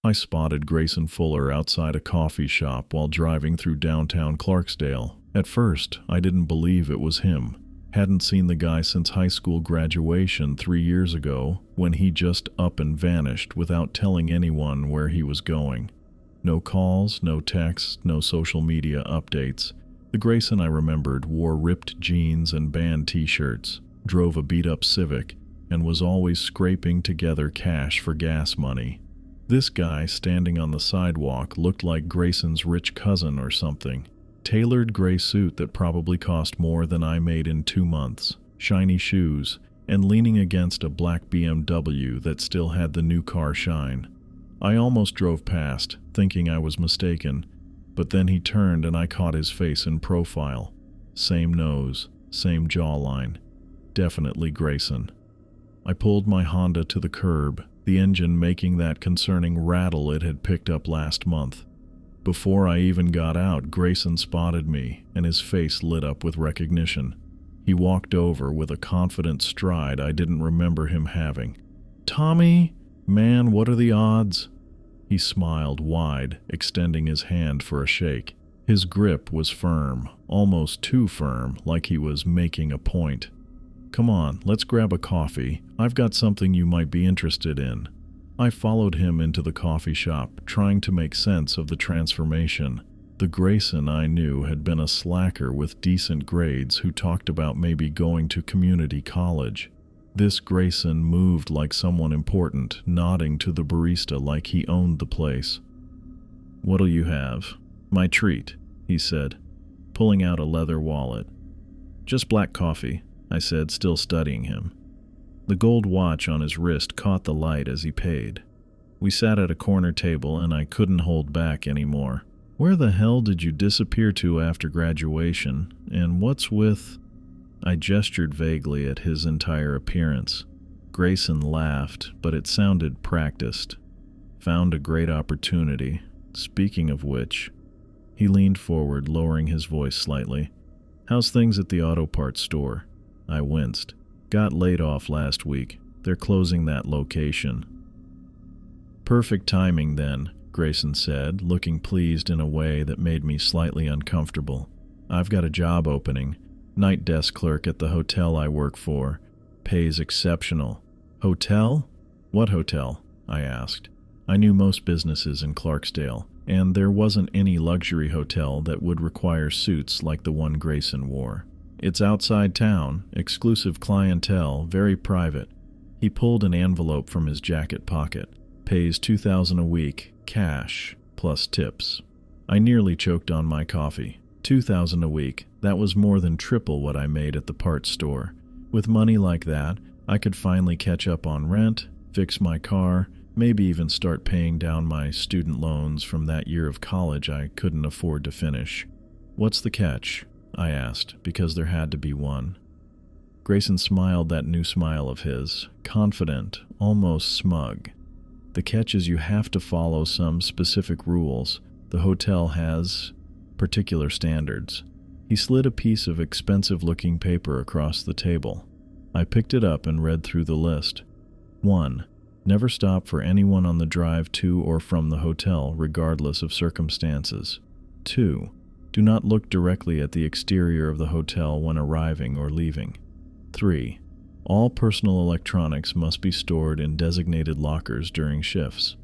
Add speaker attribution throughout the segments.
Speaker 1: I spotted Grayson Fuller outside a coffee shop while driving through downtown Clarksdale. At first, I didn't believe it was him. Hadn't seen the guy since high school graduation 3 years ago, when he just up and vanished without telling anyone where he was going. No calls, no texts, no social media updates. The Grayson I remembered wore ripped jeans and band t-shirts, drove a beat-up Civic, and was always scraping together cash for gas money. This guy standing on the sidewalk looked like Grayson's rich cousin or something. Tailored gray suit that probably cost more than I made in 2 months, shiny shoes, and leaning against a black BMW that still had the new car shine. I almost drove past, thinking I was mistaken, but then he turned and I caught his face in profile. Same nose, same jawline. Definitely Grayson. I pulled my Honda to the curb, the engine making that concerning rattle it had picked up last month. Before I even got out, Grayson spotted me, and his face lit up with recognition. He walked over with a confident stride I didn't remember him having. "Tommy, man, what are the odds?" He smiled wide, extending his hand for a shake. His grip was firm, almost too firm, like he was making a point. "Come on, let's grab a coffee. I've got something you might be interested in." I followed him into the coffee shop, trying to make sense of the transformation. The Grayson I knew had been a slacker with decent grades who talked about maybe going to community college. This Grayson moved like someone important, nodding to the barista like he owned the place. "What'll you have?" "My treat," he said, pulling out a leather wallet. "Just black coffee," I said, still studying him. The gold watch on his wrist caught the light as he paid. We sat at a corner table and I couldn't hold back anymore. "Where the hell did you disappear to after graduation? And what's with—" I gestured vaguely at his entire appearance. Grayson laughed, but it sounded practiced. "Found a great opportunity. Speaking of which—" He leaned forward, lowering his voice slightly. "How's things at the auto parts store?" I winced. "Got laid off last week. They're closing that location." "Perfect timing then," Grayson said, looking pleased in a way that made me slightly uncomfortable. "I've got a job opening. Night desk clerk at the hotel I work for. Pays exceptional." "Hotel? What hotel?" I asked. I knew most businesses in Clarksdale, and there wasn't any luxury hotel that would require suits like the one Grayson wore. "It's outside town, exclusive clientele, very private." He pulled an envelope from his jacket pocket. "Pays $2,000 a week, cash, plus tips." I nearly choked on my coffee. $2,000 a week, that was more than triple what I made at the parts store. With money like that, I could finally catch up on rent, fix my car, maybe even start paying down my student loans from that year of college I couldn't afford to finish. "What's the catch?" I asked, because there had to be one. Grayson smiled that new smile of his, confident, almost smug. "The catch is you have to follow some specific rules. The hotel has particular standards." He slid a piece of expensive-looking paper across the table. I picked it up and read through the list. 1. Never stop for anyone on the drive to or from the hotel, regardless of circumstances. 2. Do not look directly at the exterior of the hotel when arriving or leaving. 3. All personal electronics must be stored in designated lockers during shifts.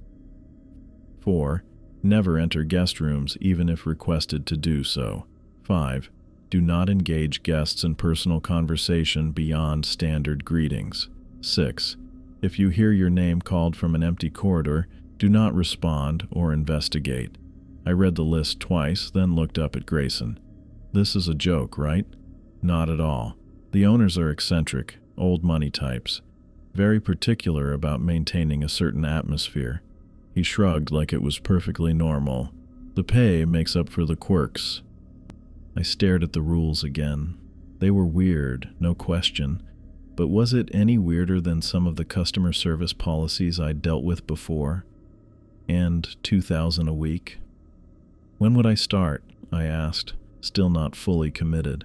Speaker 1: 4. Never enter guest rooms even if requested to do so. 5. Do not engage guests in personal conversation beyond standard greetings. 6. If you hear your name called from an empty corridor, do not respond or investigate. I read the list twice, then looked up at Grayson. "This is a joke, right?" "Not at all. The owners are eccentric, old money types, very particular about maintaining a certain atmosphere." He shrugged like it was perfectly normal. "The pay makes up for the quirks." I stared at the rules again. They were weird, no question, but was it any weirder than some of the customer service policies I'd dealt with before? And $2,000 a week? "When would I start?" I asked, still not fully committed.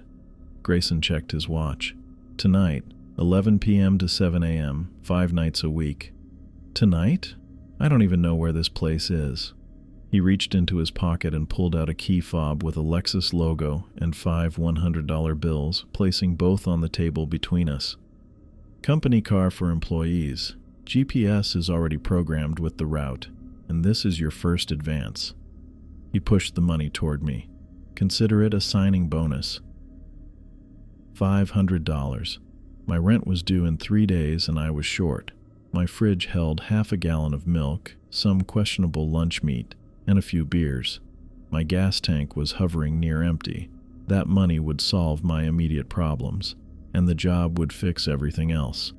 Speaker 1: Grayson checked his watch. "Tonight, 11 p.m. to 7 a.m., 5 nights a week." "Tonight?" I don't even know where this place is." He reached into his pocket and pulled out a key fob with a Lexus logo and 5 $100 bills, placing both on the table between us. "Company car for employees. GPS is already programmed with the route, and this is your first advance." He pushed the money toward me. "Consider it a signing bonus." $500. My rent was due in 3 days and I was short. My fridge held half a gallon of milk, some questionable lunch meat, and a few beers. My gas tank was hovering near empty. That money would solve my immediate problems, and the job would fix everything else.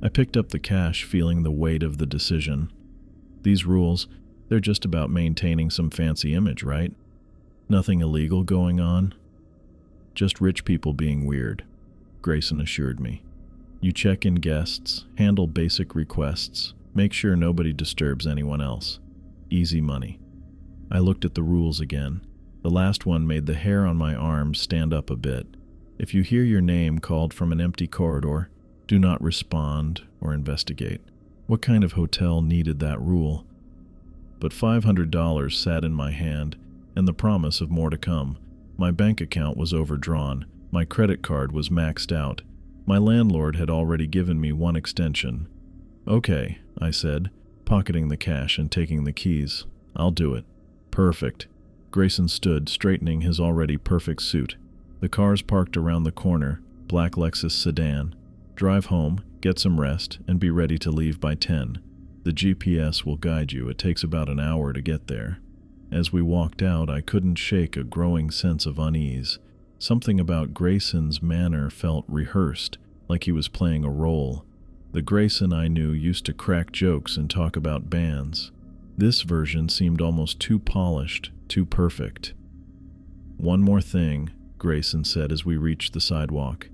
Speaker 1: I picked up the cash, feeling the weight of the decision. These rules, they're just about maintaining some fancy image, right? Nothing illegal going on. Just rich people being weird, Grayson assured me. "You check in guests, handle basic requests, make sure nobody disturbs anyone else. Easy money." I looked at the rules again. The last one made the hair on my arms stand up a bit. If you hear your name called from an empty corridor, do not respond or investigate. What kind of hotel needed that rule? But $500 sat in my hand, and the promise of more to come. My bank account was overdrawn. My credit card was maxed out. My landlord had already given me one extension. "Okay," I said, pocketing the cash and taking the keys. "I'll do it." "Perfect." Grayson stood, straightening his already perfect suit. "The car's parked around the corner, black Lexus sedan. Drive home, get some rest, and be ready to leave by 10. The GPS will guide you. It takes about an hour to get there." As we walked out, I couldn't shake a growing sense of unease. Something about Grayson's manner felt rehearsed, like he was playing a role. The Grayson I knew used to crack jokes and talk about bands. This version seemed almost too polished, too perfect. "One more thing," Grayson said as we reached the sidewalk.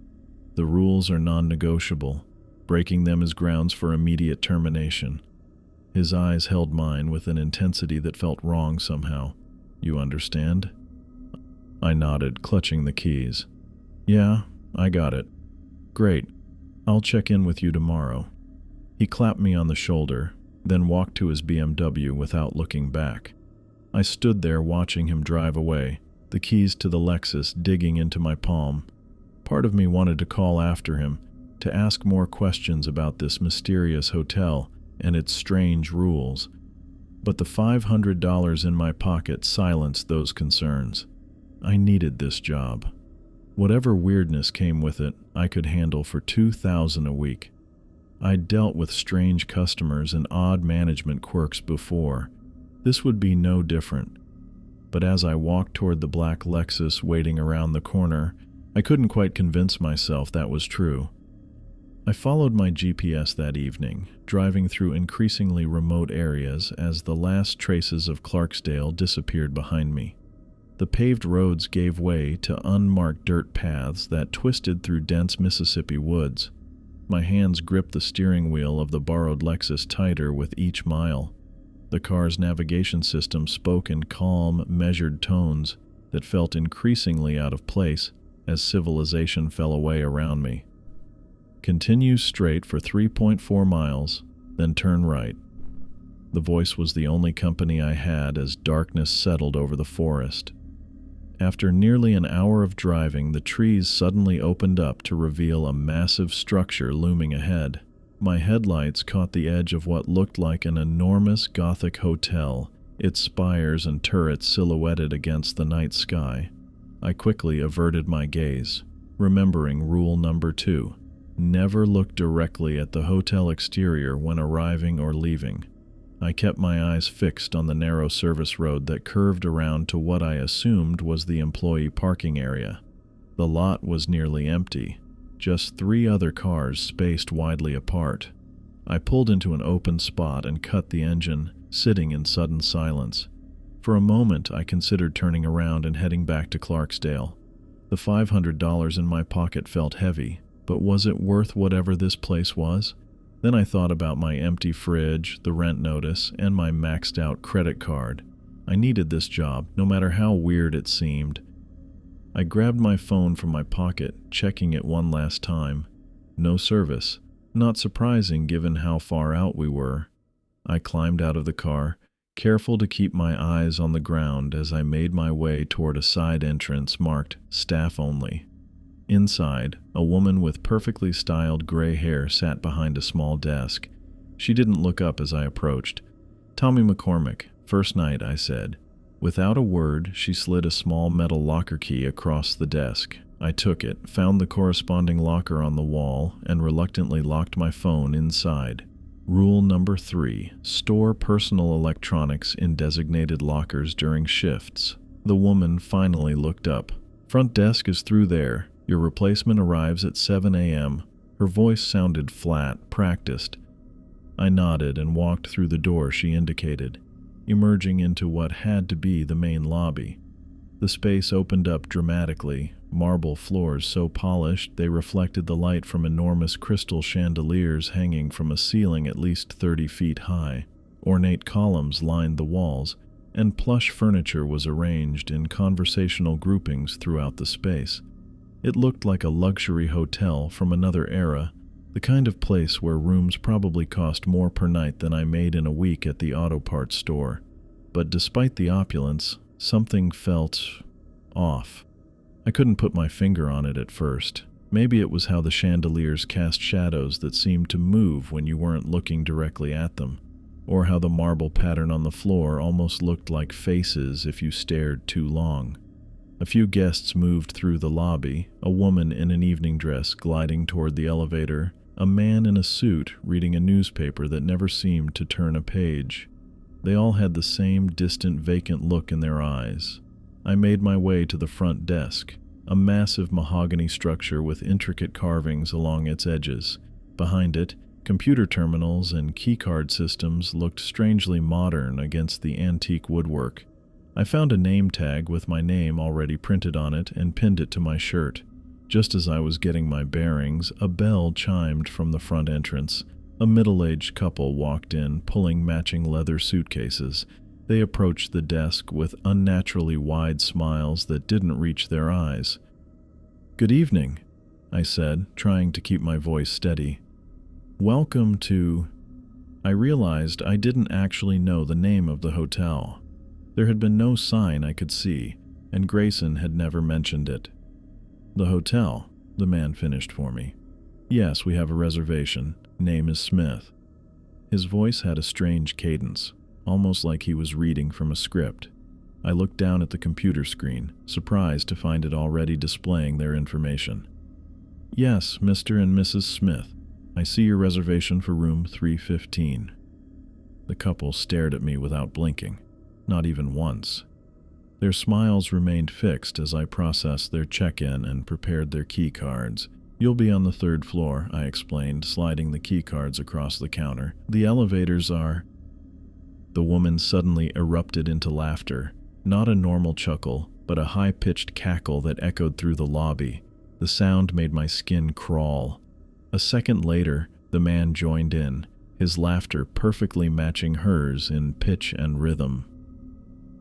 Speaker 1: "The rules are non-negotiable. Breaking them is grounds for immediate termination." His eyes held mine with an intensity that felt wrong somehow. "You understand?" I nodded, clutching the keys. "Yeah, I got it." "Great. I'll check in with you tomorrow." He clapped me on the shoulder, then walked to his BMW without looking back. I stood there watching him drive away, the keys to the Lexus digging into my palm. Part of me wanted to call after him, to ask more questions about this mysterious hotel and its strange rules. But the $500 in my pocket silenced those concerns. I needed this job. Whatever weirdness came with it, I could handle for $2,000 a week. I'd dealt with strange customers and odd management quirks before. This would be no different. But as I walked toward the black Lexus waiting around the corner, I couldn't quite convince myself that was true. I followed my GPS that evening, driving through increasingly remote areas as the last traces of Clarksdale disappeared behind me. The paved roads gave way to unmarked dirt paths that twisted through dense Mississippi woods. My hands gripped the steering wheel of the borrowed Lexus tighter with each mile. The car's navigation system spoke in calm, measured tones that felt increasingly out of place as civilization fell away around me. "Continue straight for 3.4 miles, then turn right." The voice was the only company I had as darkness settled over the forest. After nearly an hour of driving, the trees suddenly opened up to reveal a massive structure looming ahead. My headlights caught the edge of what looked like an enormous Gothic hotel, its spires and turrets silhouetted against the night sky. I quickly averted my gaze, remembering rule number 2. Never look directly at the hotel exterior when arriving or leaving. I kept my eyes fixed on the narrow service road that curved around to what I assumed was the employee parking area. The lot was nearly empty, just 3 other cars spaced widely apart. I pulled into an open spot and cut the engine, sitting in sudden silence. For a moment, I considered turning around and heading back to Clarksdale. The $500 in my pocket felt heavy, but was it worth whatever this place was? Then I thought about my empty fridge, the rent notice, and my maxed-out credit card. I needed this job, no matter how weird it seemed. I grabbed my phone from my pocket, checking it one last time. No service. Not surprising given how far out we were. I climbed out of the car, careful to keep my eyes on the ground as I made my way toward a side entrance marked Staff Only. Inside, a woman with perfectly styled gray hair sat behind a small desk. She didn't look up as I approached. "Tommy McCormick, first night," I said. Without a word, she slid a small metal locker key across the desk. I took it, found the corresponding locker on the wall, and reluctantly locked my phone inside. Rule number 3: store personal electronics in designated lockers during shifts. The woman finally looked up. "Front desk is through there. Your replacement arrives at 7 a.m. Her voice sounded flat, practiced. I nodded and walked through the door she indicated, emerging into what had to be the main lobby. The space opened up dramatically, marble floors so polished they reflected the light from enormous crystal chandeliers hanging from a ceiling at least 30 feet high. Ornate columns lined the walls, and plush furniture was arranged in conversational groupings throughout the space. It looked like a luxury hotel from another era, the kind of place where rooms probably cost more per night than I made in a week at the auto parts store. But despite the opulence, something felt off. I couldn't put my finger on it at first. Maybe it was how the chandeliers cast shadows that seemed to move when you weren't looking directly at them, or how the marble pattern on the floor almost looked like faces if you stared too long. A few guests moved through the lobby, a woman in an evening dress gliding toward the elevator, a man in a suit reading a newspaper that never seemed to turn a page. They all had the same distant, vacant look in their eyes. I made my way to the front desk, a massive mahogany structure with intricate carvings along its edges. Behind it, computer terminals and keycard systems looked strangely modern against the antique woodwork. I found a name tag with my name already printed on it and pinned it to my shirt. Just as I was getting my bearings, a bell chimed from the front entrance. A middle-aged couple walked in, pulling matching leather suitcases. They approached the desk with unnaturally wide smiles that didn't reach their eyes. "Good evening," I said, trying to keep my voice steady. "Welcome to..." I realized I didn't actually know the name of the hotel. There had been no sign I could see, and Grayson had never mentioned it. "The hotel," the man finished for me. "Yes, we have a reservation. Name is Smith." His voice had a strange cadence, almost like he was reading from a script. I looked down at the computer screen, surprised to find it already displaying their information. "Yes, Mr. and Mrs. Smith. I see your reservation for room 315. The couple stared at me without blinking. Not even once. Their smiles remained fixed as I processed their check-in and prepared their key cards. "You'll be on the 3rd floor, I explained, sliding the key cards across the counter. "The elevators are..." The woman suddenly erupted into laughter, not a normal chuckle, but a high-pitched cackle that echoed through the lobby. The sound made my skin crawl. A second later, the man joined in, his laughter perfectly matching hers in pitch and rhythm.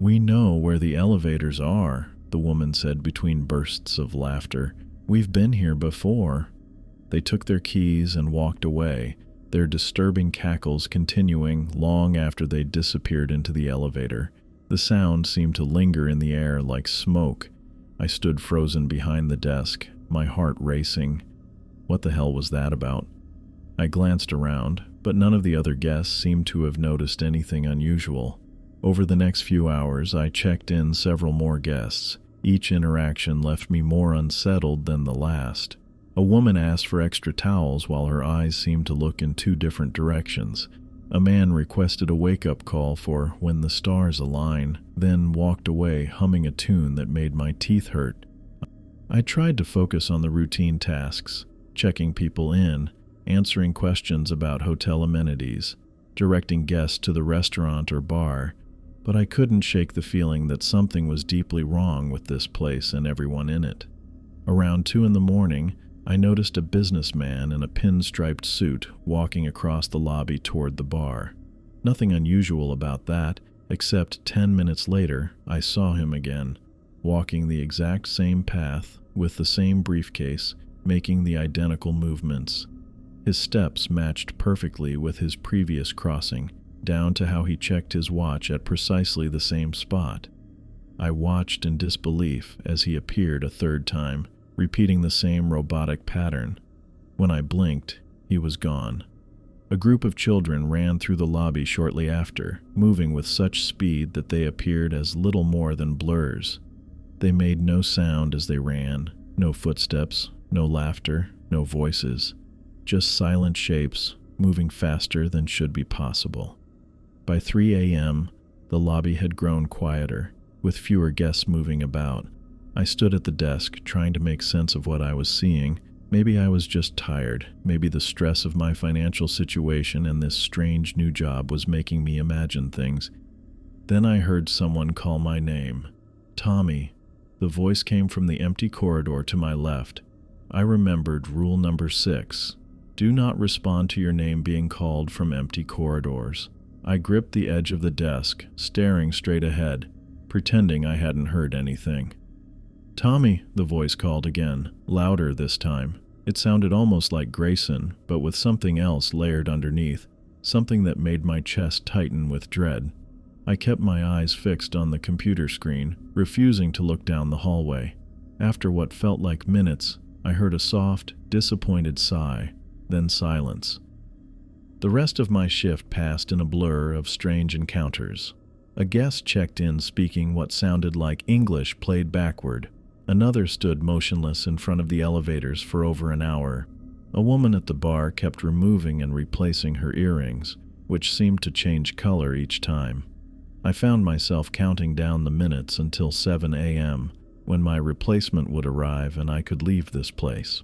Speaker 1: "We know where the elevators are," the woman said between bursts of laughter. "We've been here before." They took their keys and walked away, their disturbing cackles continuing long after they disappeared into the elevator. The sound seemed to linger in the air like smoke. I stood frozen behind the desk, my heart racing. What the hell was that about? I glanced around, but none of the other guests seemed to have noticed anything unusual. Over the next few hours, I checked in several more guests. Each interaction left me more unsettled than the last. A woman asked for extra towels while her eyes seemed to look in 2 different directions. A man requested a wake-up call for "When the Stars Align," then walked away humming a tune that made my teeth hurt. I tried to focus on the routine tasks, checking people in, answering questions about hotel amenities, directing guests to the restaurant or bar, but I couldn't shake the feeling that something was deeply wrong with this place and everyone in it. Around 2 a.m, I noticed a businessman in a pinstriped suit walking across the lobby toward the bar. Nothing unusual about that, except 10 minutes later, I saw him again, walking the exact same path, with the same briefcase, making the identical movements. His steps matched perfectly with his previous crossing, down to how he checked his watch at precisely the same spot. I watched in disbelief as he appeared a third time, repeating the same robotic pattern. When I blinked, he was gone. A group of children ran through the lobby shortly after, moving with such speed that they appeared as little more than blurs. They made no sound as they ran, no footsteps, no laughter, no voices, just silent shapes moving faster than should be possible. By 3 a.m., the lobby had grown quieter, with fewer guests moving about. I stood at the desk, trying to make sense of what I was seeing. Maybe I was just tired. Maybe the stress of my financial situation and this strange new job was making me imagine things. Then I heard someone call my name. Tommy. The voice came from the empty corridor to my left. I remembered rule number 6. Do not respond to your name being called from empty corridors. I gripped the edge of the desk, staring straight ahead, pretending I hadn't heard anything. Tommy, the voice called again, louder this time. It sounded almost like Grayson, but with something else layered underneath, something that made my chest tighten with dread. I kept my eyes fixed on the computer screen, refusing to look down the hallway. After what felt like minutes, I heard a soft, disappointed sigh, then silence. The rest of my shift passed in a blur of strange encounters. A guest checked in speaking what sounded like English played backward. Another stood motionless in front of the elevators for over an hour. A woman at the bar kept removing and replacing her earrings, which seemed to change color each time. I found myself counting down the minutes until 7 a.m., when my replacement would arrive and I could leave this place.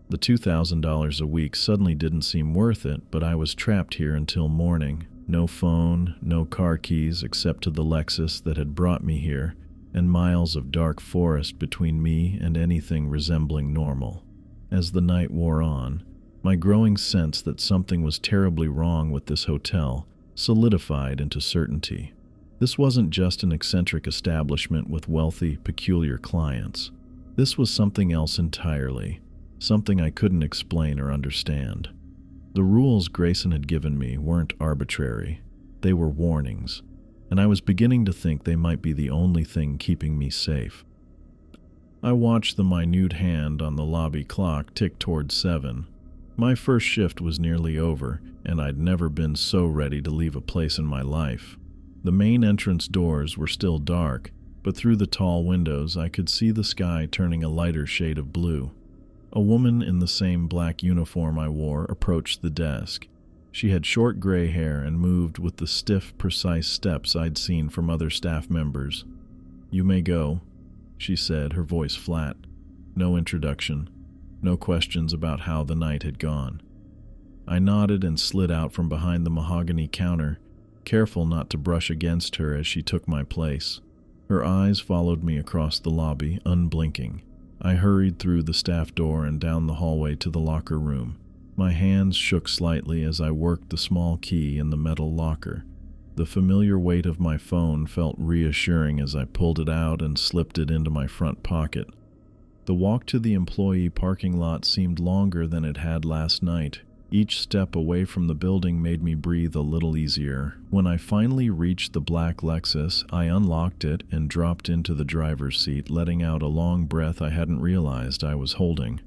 Speaker 1: The $2,000 a week suddenly didn't seem worth it, but I was trapped here until morning. No phone, no car keys except to the Lexus that had brought me here, and miles of dark forest between me and anything resembling normal. As the night wore on, my growing sense that something was terribly wrong with this hotel solidified into certainty. This wasn't just an eccentric establishment with wealthy, peculiar clients. This was something else entirely, something I couldn't explain or understand. The rules Grayson had given me weren't arbitrary. They were warnings, and I was beginning to think they might be the only thing keeping me safe. I watched the minute hand on the lobby clock tick toward 7. My first shift was nearly over, and I'd never been so ready to leave a place in my life. The main entrance doors were still dark, but through the tall windows I could see the sky turning a lighter shade of blue. A woman in the same black uniform I wore approached the desk. She had short gray hair and moved with the stiff, precise steps I'd seen from other staff members. "You may go," she said, her voice flat. No introduction, no questions about how the night had gone. I nodded and slid out from behind the mahogany counter, careful not to brush against her as she took my place. Her eyes followed me across the lobby, unblinking. I hurried through the staff door and down the hallway to the locker room. My hands shook slightly as I worked the small key in the metal locker. The familiar weight of my phone felt reassuring as I pulled it out and slipped it into my front pocket. The walk to the employee parking lot seemed longer than it had last night. Each step away from the building made me breathe a little easier. When I finally reached the black Lexus, I unlocked it and dropped into the driver's seat, letting out a long breath I hadn't realized I was holding.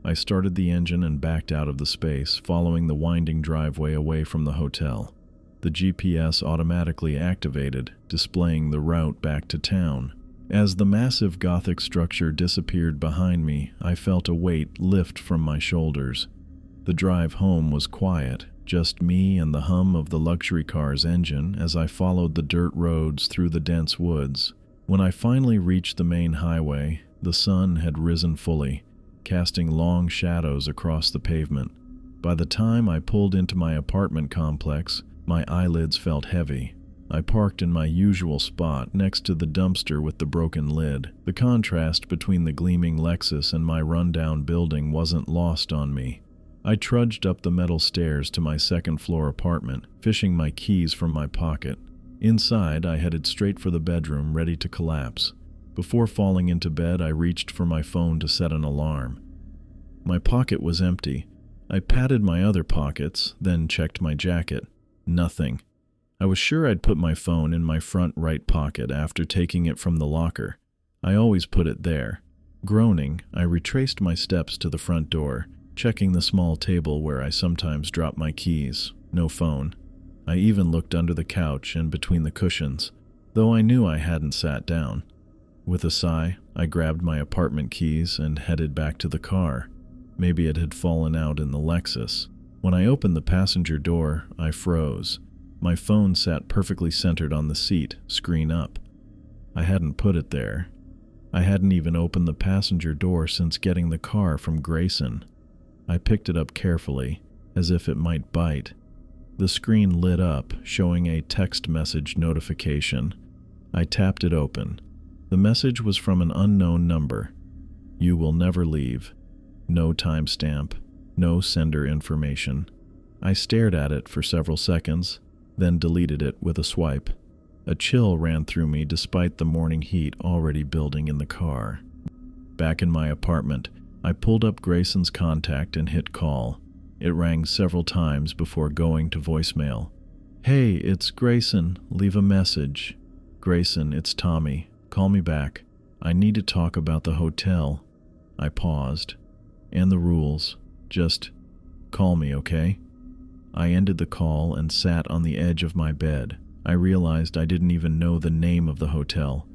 Speaker 1: I started the engine and backed out of the space, following the winding driveway away from the hotel. The GPS automatically activated, displaying the route back to town. As the massive Gothic structure disappeared behind me, I felt a weight lift from my shoulders. The drive home was quiet, just me and the hum of the luxury car's engine as I followed the dirt roads through the dense woods. When I finally reached the main highway, the sun had risen fully, casting long shadows across the pavement. By the time I pulled into my apartment complex, my eyelids felt heavy. I parked in my usual spot next to the dumpster with the broken lid. The contrast between the gleaming Lexus and my rundown building wasn't lost on me. I trudged up the metal stairs to my second-floor apartment, fishing my keys from my pocket. Inside, I headed straight for the bedroom, ready to collapse. Before falling into bed, I reached for my phone to set an alarm. My pocket was empty. I patted my other pockets, then checked my jacket. Nothing. I was sure I'd put my phone in my front right pocket after taking it from the locker. I always put it there. Groaning, I retraced my steps to the front door, checking the small table where I sometimes drop my keys. No phone. I even looked under the couch and between the cushions, though I knew I hadn't sat down. With a sigh, I grabbed my apartment keys and headed back to the car. Maybe it had fallen out in the Lexus. When I opened the passenger door, I froze. My phone sat perfectly centered on the seat, screen up. I hadn't put it there. I hadn't even opened the passenger door since getting the car from Grayson. I picked it up carefully, as if it might bite. The screen lit up, showing a text message notification. I tapped it open. The message was from an unknown number. "You will never leave. No timestamp. No sender information." I stared at it for several seconds, then deleted it with a swipe. A chill ran through me despite the morning heat already building in the car. Back in my apartment, I pulled up Grayson's contact and hit call. It rang several times before going to voicemail. "Hey, it's Grayson. Leave a message." "Grayson, it's Tommy. Call me back. I need to talk about the hotel." I paused. "And the rules. Just call me, okay?" I ended the call and sat on the edge of my bed. I realized I didn't even know the name of the hotel.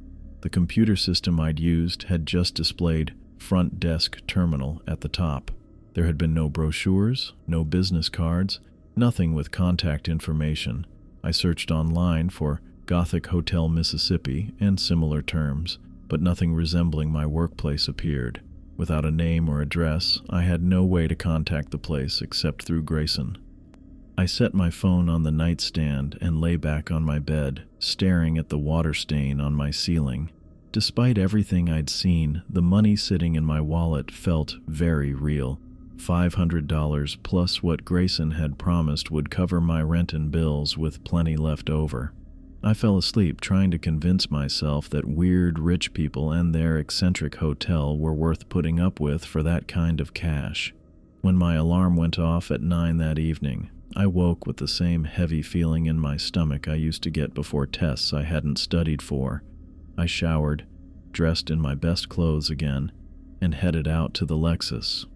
Speaker 1: The computer system I'd used had just displayed "front desk terminal" at the top. There had been no brochures, no business cards, nothing with contact information. I searched online for Gothic Hotel Mississippi and similar terms, but nothing resembling my workplace appeared. Without a name or address, I had no way to contact the place except through Grayson. I set my phone on the nightstand and lay back on my bed, staring at the water stain on my ceiling. Despite everything I'd seen, the money sitting in my wallet felt very real. $500 plus what Grayson had promised would cover my rent and bills with plenty left over. I fell asleep trying to convince myself that weird rich people and their eccentric hotel were worth putting up with for that kind of cash. When my alarm went off at 9 that evening, I woke with the same heavy feeling in my stomach I used to get before tests I hadn't studied for. I showered, dressed in my best clothes again, and headed out to the Lexus.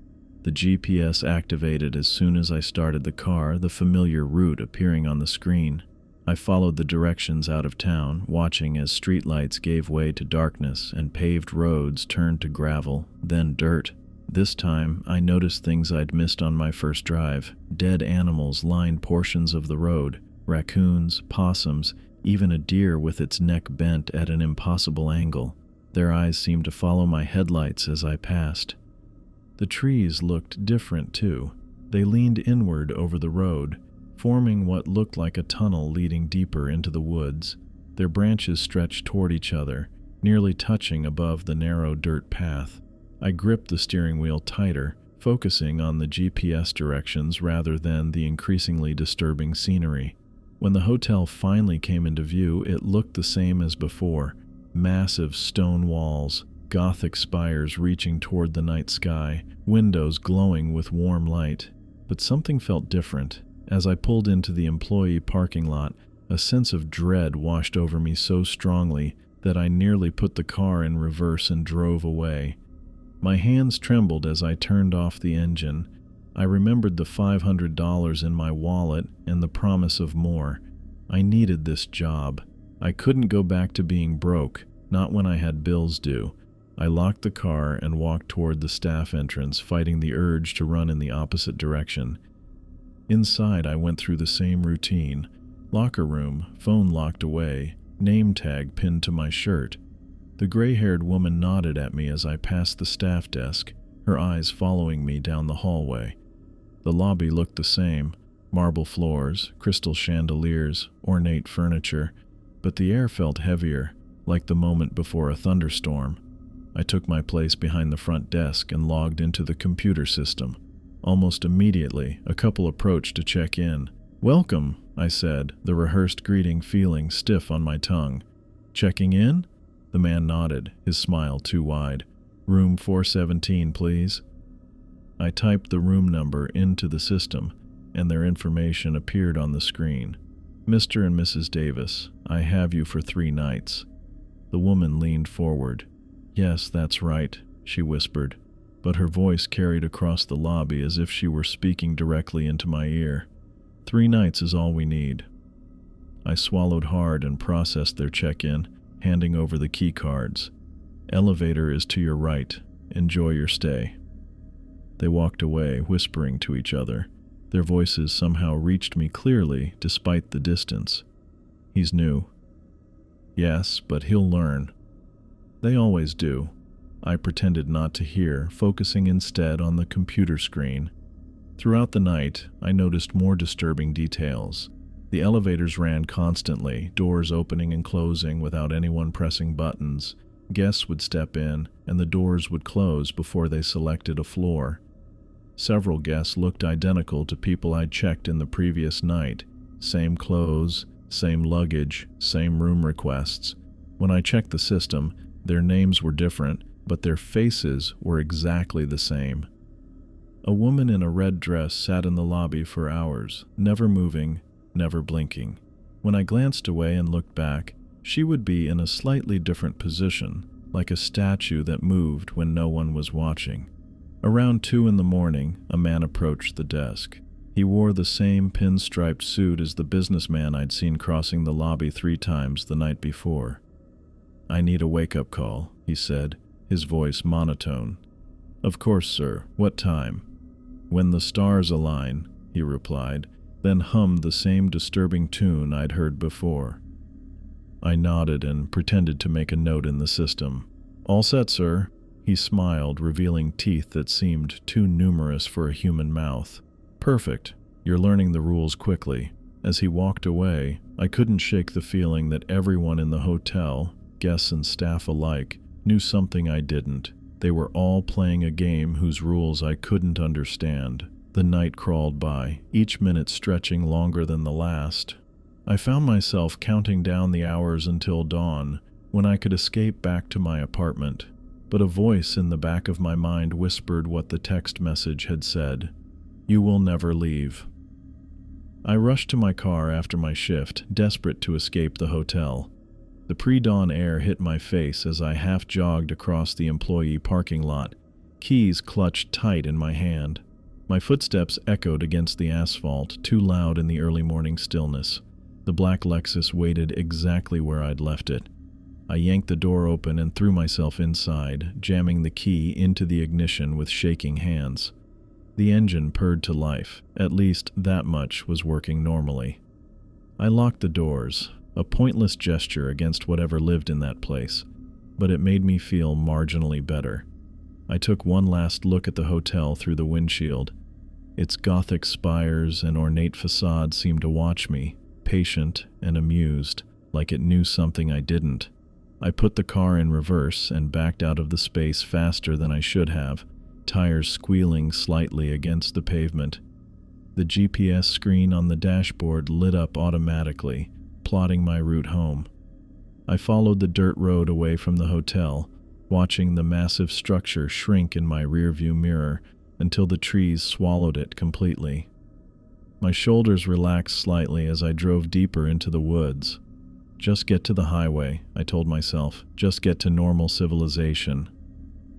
Speaker 1: The GPS activated as soon as I started the car, the familiar route appearing on the screen. I followed the directions out of town, watching as streetlights gave way to darkness and paved roads turned to gravel, then dirt. This time, I noticed things I'd missed on my first drive. Dead animals lined portions of the road, raccoons, possums, even a deer with its neck bent at an impossible angle. Their eyes seemed to follow my headlights as I passed. The trees looked different, too. They leaned inward over the road, forming what looked like a tunnel leading deeper into the woods. Their branches stretched toward each other, nearly touching above the narrow dirt path. I gripped the steering wheel tighter, focusing on the GPS directions rather than the increasingly disturbing scenery. When the hotel finally came into view, it looked the same as before. Massive stone walls, Gothic spires reaching toward the night sky, windows glowing with warm light. But something felt different. As I pulled into the employee parking lot, a sense of dread washed over me so strongly that I nearly put the car in reverse and drove away. My hands trembled as I turned off the engine. I remembered the $500 in my wallet and the promise of more. I needed this job. I couldn't go back to being broke, not when I had bills due. I locked the car and walked toward the staff entrance, fighting the urge to run in the opposite direction. Inside, I went through the same routine. Locker room, phone locked away, name tag pinned to my shirt. The gray-haired woman nodded at me as I passed the staff desk, her eyes following me down the hallway. The lobby looked the same, marble floors, crystal chandeliers, ornate furniture, but the air felt heavier, like the moment before a thunderstorm. I took my place behind the front desk and logged into the computer system. Almost immediately, a couple approached to check in. "Welcome," I said, the rehearsed greeting feeling stiff on my tongue. "Checking in?" The man nodded, his smile too wide. "Room 417, please." I typed the room number into the system, and their information appeared on the screen. Mr. and Mrs. Davis, I have you for 3 nights. The woman leaned forward. Yes, that's right, she whispered, but her voice carried across the lobby as if she were speaking directly into my ear. 3 nights is all we need. I swallowed hard and processed their check-in, handing over the key cards. Elevator is to your right. Enjoy your stay. They walked away, whispering to each other. Their voices somehow reached me clearly, despite the distance. He's new. Yes, but he'll learn. They always do. I pretended not to hear, focusing instead on the computer screen. Throughout the night, I noticed more disturbing details. The elevators ran constantly, doors opening and closing without anyone pressing buttons. Guests would step in, and the doors would close before they selected a floor. Several guests looked identical to people I'd checked in the previous night. Same clothes, same luggage, same room requests. When I checked the system, their names were different, but their faces were exactly the same. A woman in a red dress sat in the lobby for hours, never moving, never blinking. When I glanced away and looked back, she would be in a slightly different position, like a statue that moved when no one was watching. Around 2 in the morning, a man approached the desk. He wore the same pinstriped suit as the businessman I'd seen crossing the lobby 3 times the night before. I need a wake-up call, he said, his voice monotone. Of course, sir. What time? When the stars align, he replied, then hummed the same disturbing tune I'd heard before. I nodded and pretended to make a note in the system. All set, sir. He smiled, revealing teeth that seemed too numerous for a human mouth. Perfect. You're learning the rules quickly. As he walked away, I couldn't shake the feeling that everyone in the hotel, guests and staff alike, knew something I didn't. They were all playing a game whose rules I couldn't understand. The night crawled by, each minute stretching longer than the last. I found myself counting down the hours until dawn, when I could escape back to my apartment. But a voice in the back of my mind whispered what the text message had said. You will never leave. I rushed to my car after my shift, desperate to escape the hotel. The pre-dawn air hit my face as I half-jogged across the employee parking lot, keys clutched tight in my hand. My footsteps echoed against the asphalt, too loud in the early morning stillness. The black Lexus waited exactly where I'd left it. I yanked the door open and threw myself inside, jamming the key into the ignition with shaking hands. The engine purred to life. At least that much was working normally. I locked the doors, a pointless gesture against whatever lived in that place, but it made me feel marginally better. I took one last look at the hotel through the windshield. Its Gothic spires and ornate facade seemed to watch me, patient and amused, like it knew something I didn't. I put the car in reverse and backed out of the space faster than I should have, tires squealing slightly against the pavement. The GPS screen on the dashboard lit up automatically, plotting my route home. I followed the dirt road away from the hotel, watching the massive structure shrink in my rearview mirror until the trees swallowed it completely. My shoulders relaxed slightly as I drove deeper into the woods. Just get to the highway, I told myself. Just get to normal civilization.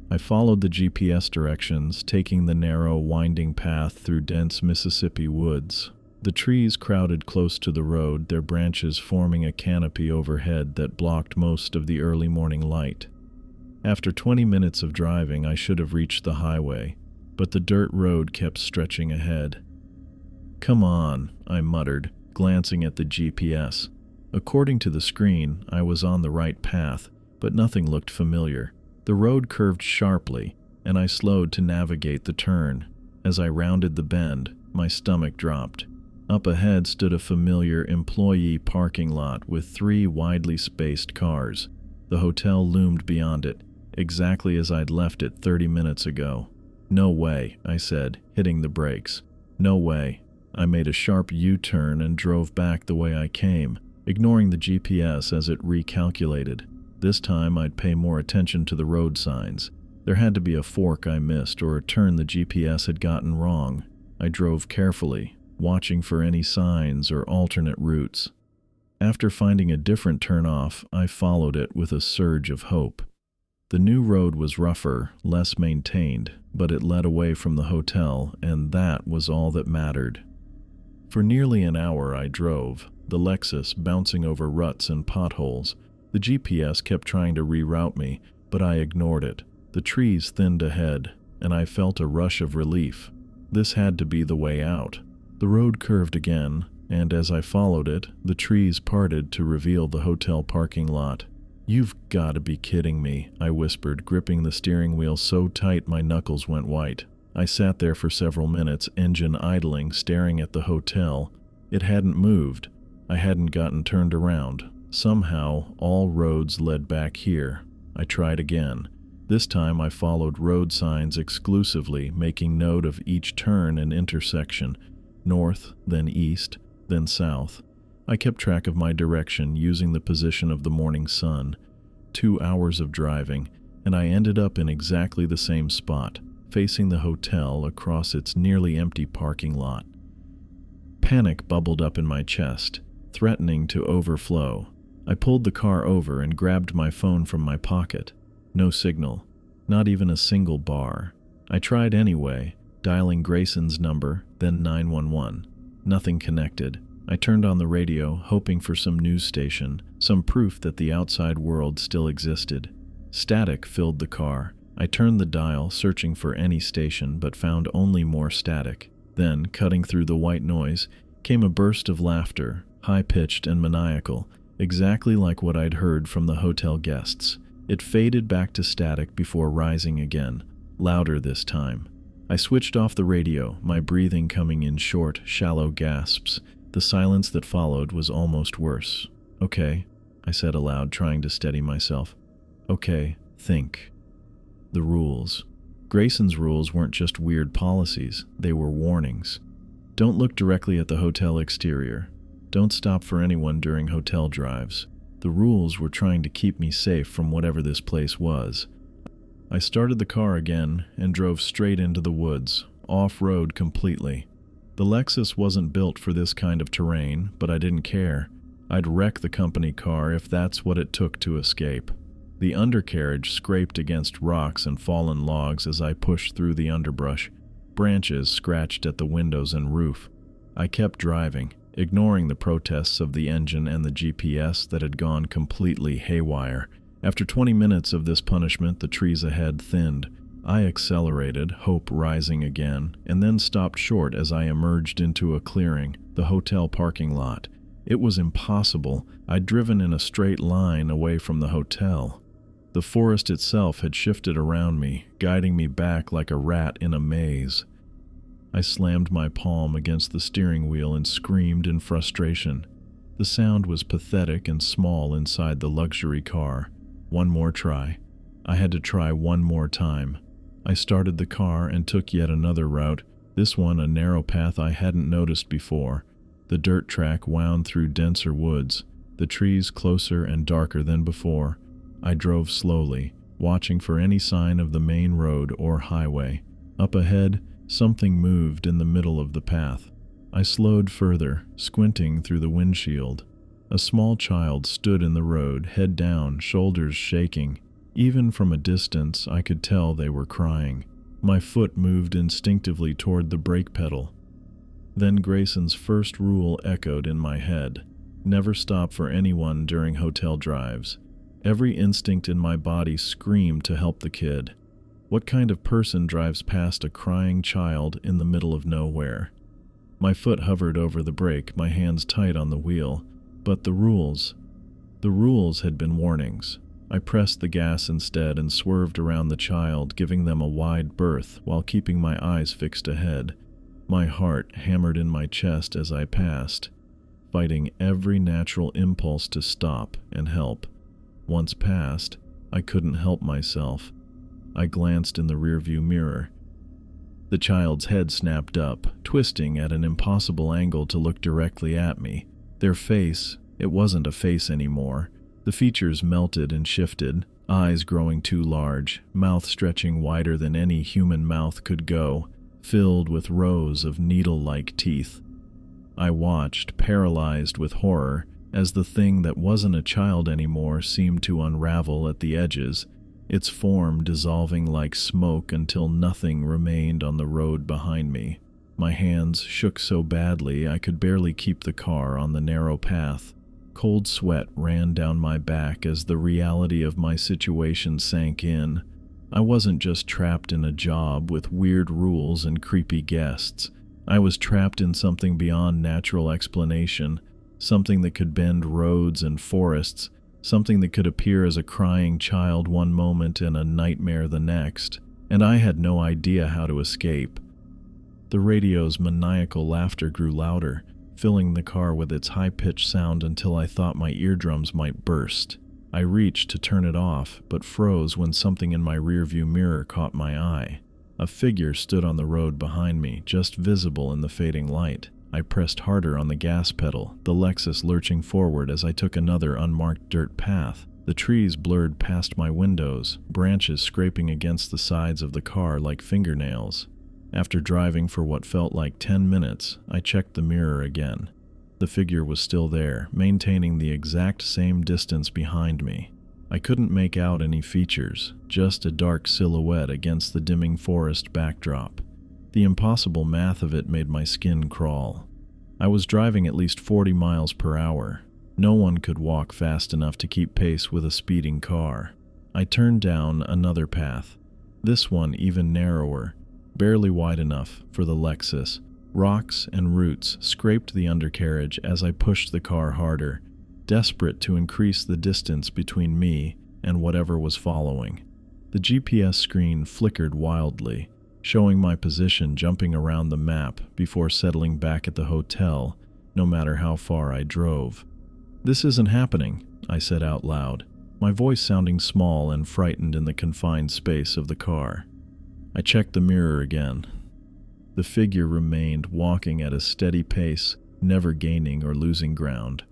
Speaker 1: I followed the GPS directions, taking the narrow, winding path through dense Mississippi woods. The trees crowded close to the road, their branches forming a canopy overhead that blocked most of the early morning light. After 20 minutes of driving, I should have reached the highway, but the dirt road kept stretching ahead. Come on, I muttered, glancing at the GPS. According to the screen, I was on the right path, but nothing looked familiar. The road curved sharply, and I slowed to navigate the turn. As I rounded the bend, my stomach dropped. Up ahead stood a familiar employee parking lot with 3 widely spaced cars. The hotel loomed beyond it, exactly as I'd left it 30 minutes ago. No way, I said, hitting the brakes. No way. I made a sharp U-turn and drove back the way I came, ignoring the GPS as it recalculated. This time I'd pay more attention to the road signs. There had to be a fork I missed or a turn the GPS had gotten wrong. I drove carefully, watching for any signs or alternate routes. After finding a different turnoff, I followed it with a surge of hope. The new road was rougher, less maintained, but it led away from the hotel, and that was all that mattered. For nearly an hour I drove, the Lexus bouncing over ruts and potholes. The GPS kept trying to reroute me, but I ignored it. The trees thinned ahead, and I felt a rush of relief. This had to be the way out. The road curved again, and as I followed it, the trees parted to reveal the hotel parking lot. "You've got to be kidding me," I whispered, gripping the steering wheel so tight my knuckles went white. I sat there for several minutes, engine idling, staring at the hotel. It hadn't moved. I hadn't gotten turned around. Somehow, all roads led back here. I tried again. This time I followed road signs exclusively, making note of each turn and intersection. North, then east, then south. I kept track of my direction using the position of the morning sun. 2 hours of driving, and I ended up in exactly the same spot, facing the hotel across its nearly empty parking lot. Panic bubbled up in my chest, threatening to overflow. I pulled the car over and grabbed my phone from my pocket. No signal, not even a single bar. I tried anyway, dialing Grayson's number, then 911. Nothing connected. I turned on the radio, hoping for some news station, some proof that the outside world still existed. Static filled the car. I turned the dial, searching for any station, but found only more static. Then, cutting through the white noise, came a burst of laughter, high-pitched and maniacal, exactly like what I'd heard from the hotel guests. It faded back to static before rising again, louder this time. I switched off the radio, my breathing coming in short, shallow gasps. The silence that followed was almost worse. "Okay," I said aloud, trying to steady myself. "Okay, think." The rules. Grayson's rules weren't just weird policies, they were warnings. Don't look directly at the hotel exterior. Don't stop for anyone during hotel drives. The rules were trying to keep me safe from whatever this place was. I started the car again and drove straight into the woods, off-road completely. The Lexus wasn't built for this kind of terrain, but I didn't care. I'd wreck the company car if that's what it took to escape. The undercarriage scraped against rocks and fallen logs as I pushed through the underbrush. Branches scratched at the windows and roof. I kept driving, ignoring the protests of the engine and the GPS that had gone completely haywire. After 20 minutes of this punishment, the trees ahead thinned. I accelerated, hope rising again, and then stopped short as I emerged into a clearing, the hotel parking lot. It was impossible. I'd driven in a straight line away from the hotel. The forest itself had shifted around me, guiding me back like a rat in a maze. I slammed my palm against the steering wheel and screamed in frustration. The sound was pathetic and small inside the luxury car. One more try. I had to try one more time. I started the car and took yet another route, this one a narrow path I hadn't noticed before. The dirt track wound through denser woods, the trees closer and darker than before. I drove slowly, watching for any sign of the main road or highway. Up ahead, something moved in the middle of the path. I slowed further, squinting through the windshield. A small child stood in the road, head down, shoulders shaking. Even from a distance, I could tell they were crying. My foot moved instinctively toward the brake pedal. Then Grayson's first rule echoed in my head. Never stop for anyone during hotel drives. Every instinct in my body screamed to help the kid. What kind of person drives past a crying child in the middle of nowhere? My foot hovered over the brake, my hands tight on the wheel. But the rules had been warnings. I pressed the gas instead and swerved around the child, giving them a wide berth while keeping my eyes fixed ahead. My heart hammered in my chest as I passed, fighting every natural impulse to stop and help. Once past, I couldn't help myself. I glanced in the rearview mirror. The child's head snapped up, twisting at an impossible angle to look directly at me. Their face, it wasn't a face anymore. The features melted and shifted, eyes growing too large, mouth stretching wider than any human mouth could go, filled with rows of needle-like teeth. I watched, paralyzed with horror, as the thing that wasn't a child anymore seemed to unravel at the edges, its form dissolving like smoke until nothing remained on the road behind me. My hands shook so badly I could barely keep the car on the narrow path. Cold sweat ran down my back as the reality of my situation sank in. I wasn't just trapped in a job with weird rules and creepy guests. I was trapped in something beyond natural explanation, something that could bend roads and forests, something that could appear as a crying child one moment and a nightmare the next, and I had no idea how to escape. The radio's maniacal laughter grew louder, filling the car with its high-pitched sound until I thought my eardrums might burst. I reached to turn it off, but froze when something in my rearview mirror caught my eye. A figure stood on the road behind me, just visible in the fading light. I pressed harder on the gas pedal, the Lexus lurching forward as I took another unmarked dirt path. The trees blurred past my windows, branches scraping against the sides of the car like fingernails. After driving for what felt like 10 minutes, I checked the mirror again. The figure was still there, maintaining the exact same distance behind me. I couldn't make out any features, just a dark silhouette against the dimming forest backdrop. The impossible math of it made my skin crawl. I was driving at least 40 miles per hour. No one could walk fast enough to keep pace with a speeding car. I turned down another path, this one even narrower, barely wide enough for the Lexus. Rocks and roots scraped the undercarriage as I pushed the car harder, desperate to increase the distance between me and whatever was following. The GPS screen flickered wildly, showing my position jumping around the map before settling back at the hotel, no matter how far I drove. "This isn't happening," I said out loud, my voice sounding small and frightened in the confined space of the car. I checked the mirror again. The figure remained walking at a steady pace, never gaining or losing ground.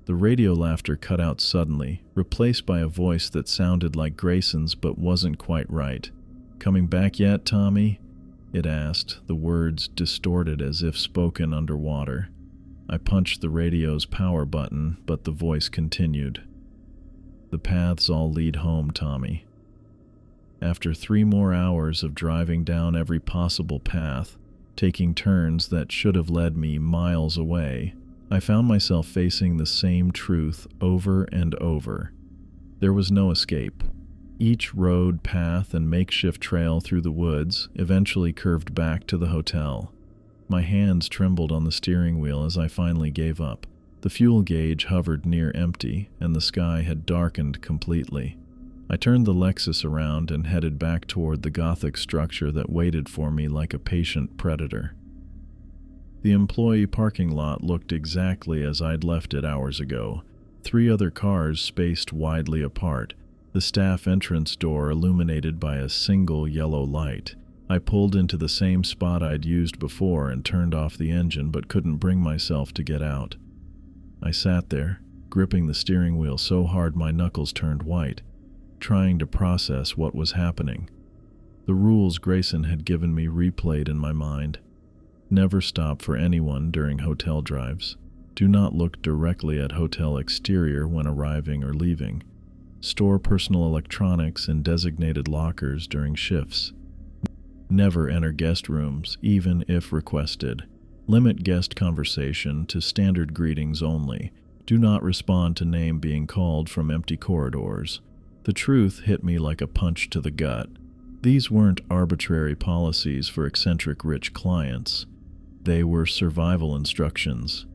Speaker 1: The radio laughter cut out suddenly, replaced by a voice that sounded like Grayson's but wasn't quite right. "Coming back yet, Tommy?" it asked, the words distorted as if spoken underwater. I punched the radio's power button, but the voice continued. "The paths all lead home, Tommy." After 3 more hours of driving down every possible path, taking turns that should have led me miles away, I found myself facing the same truth over and over. There was no escape. Each road, path, and makeshift trail through the woods eventually curved back to the hotel. My hands trembled on the steering wheel as I finally gave up. The fuel gauge hovered near empty, and the sky had darkened completely. I turned the Lexus around and headed back toward the Gothic structure that waited for me like a patient predator. The employee parking lot looked exactly as I'd left it hours ago. 3 other cars spaced widely apart, the staff entrance door illuminated by a single yellow light. I pulled into the same spot I'd used before and turned off the engine, but couldn't bring myself to get out. I sat there, gripping the steering wheel so hard my knuckles turned white, trying to process what was happening. The rules Grayson had given me replayed in my mind. Never stop for anyone during hotel drives. Do not look directly at hotel exterior when arriving or leaving. Store personal electronics in designated lockers during shifts. Never enter guest rooms, even if requested. Limit guest conversation to standard greetings only. Do not respond to name being called from empty corridors. The truth hit me like a punch to the gut. These weren't arbitrary policies for eccentric rich clients. They were survival instructions.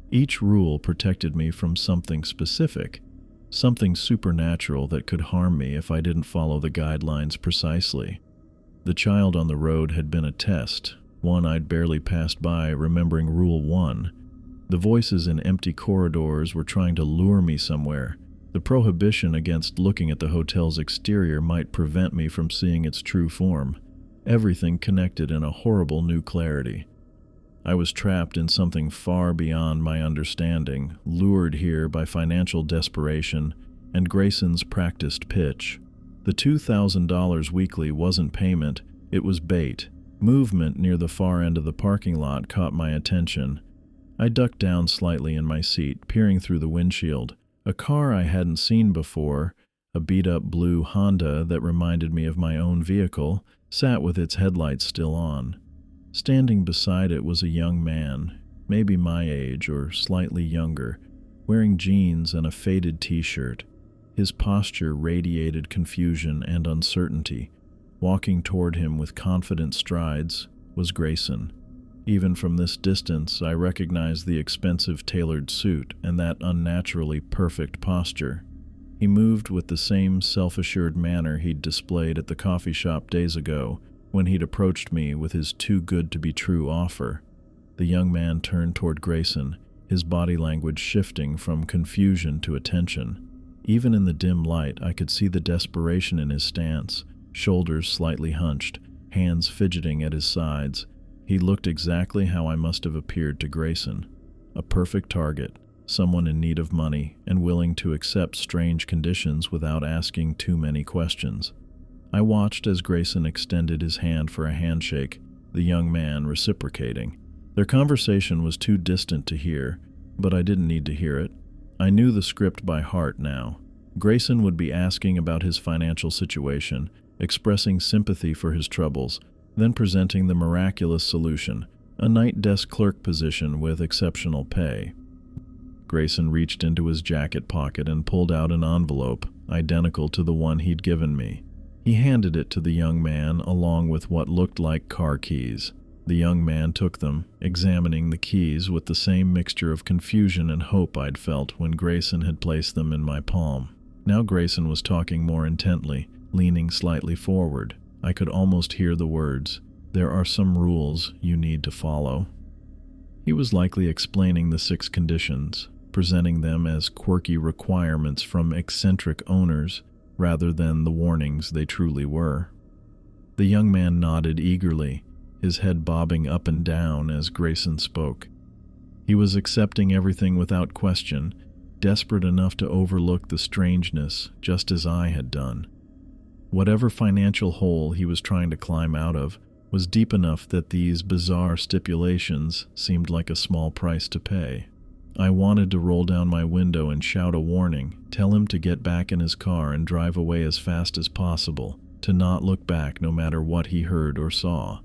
Speaker 1: Each rule protected me from something specific, something supernatural that could harm me if I didn't follow the guidelines precisely. The child on the road had been a test, one I'd barely passed by, remembering Rule 1. The voices in empty corridors were trying to lure me somewhere. The prohibition against looking at the hotel's exterior might prevent me from seeing its true form. Everything connected in a horrible new clarity. I was trapped in something far beyond my understanding, lured here by financial desperation and Grayson's practiced pitch. The $2,000 weekly wasn't payment, it was bait. Movement near the far end of the parking lot caught my attention. I ducked down slightly in my seat, peering through the windshield. A car I hadn't seen before, a beat-up blue Honda that reminded me of my own vehicle, sat with its headlights still on. Standing beside it was a young man, maybe my age or slightly younger, wearing jeans and a faded t-shirt. His posture radiated confusion and uncertainty. Walking toward him with confident strides was Grayson. Even from this distance, I recognized the expensive tailored suit and that unnaturally perfect posture. He moved with the same self-assured manner he'd displayed at the coffee shop days ago when he'd approached me with his too-good-to-be-true offer. The young man turned toward Grayson, his body language shifting from confusion to attention. Even in the dim light, I could see the desperation in his stance, shoulders slightly hunched, hands fidgeting at his sides. He looked exactly how I must have appeared to Grayson. A perfect target, someone in need of money and willing to accept strange conditions without asking too many questions. I watched as Grayson extended his hand for a handshake, the young man reciprocating. Their conversation was too distant to hear, but I didn't need to hear it. I knew the script by heart now. Grayson would be asking about his financial situation, expressing sympathy for his troubles, then presenting the miraculous solution, a night desk clerk position with exceptional pay. Grayson reached into his jacket pocket and pulled out an envelope, identical to the one he'd given me. He handed it to the young man along with what looked like car keys. The young man took them, examining the keys with the same mixture of confusion and hope I'd felt when Grayson had placed them in my palm. Now Grayson was talking more intently, leaning slightly forward. I could almost hear the words, "There are some rules you need to follow." He was likely explaining the 6 conditions, presenting them as quirky requirements from eccentric owners rather than the warnings they truly were. The young man nodded eagerly, his head bobbing up and down as Grayson spoke. He was accepting everything without question, desperate enough to overlook the strangeness, just as I had done. Whatever financial hole he was trying to climb out of was deep enough that these bizarre stipulations seemed like a small price to pay. I wanted to roll down my window and shout a warning, tell him to get back in his car and drive away as fast as possible, to not look back no matter what he heard or saw.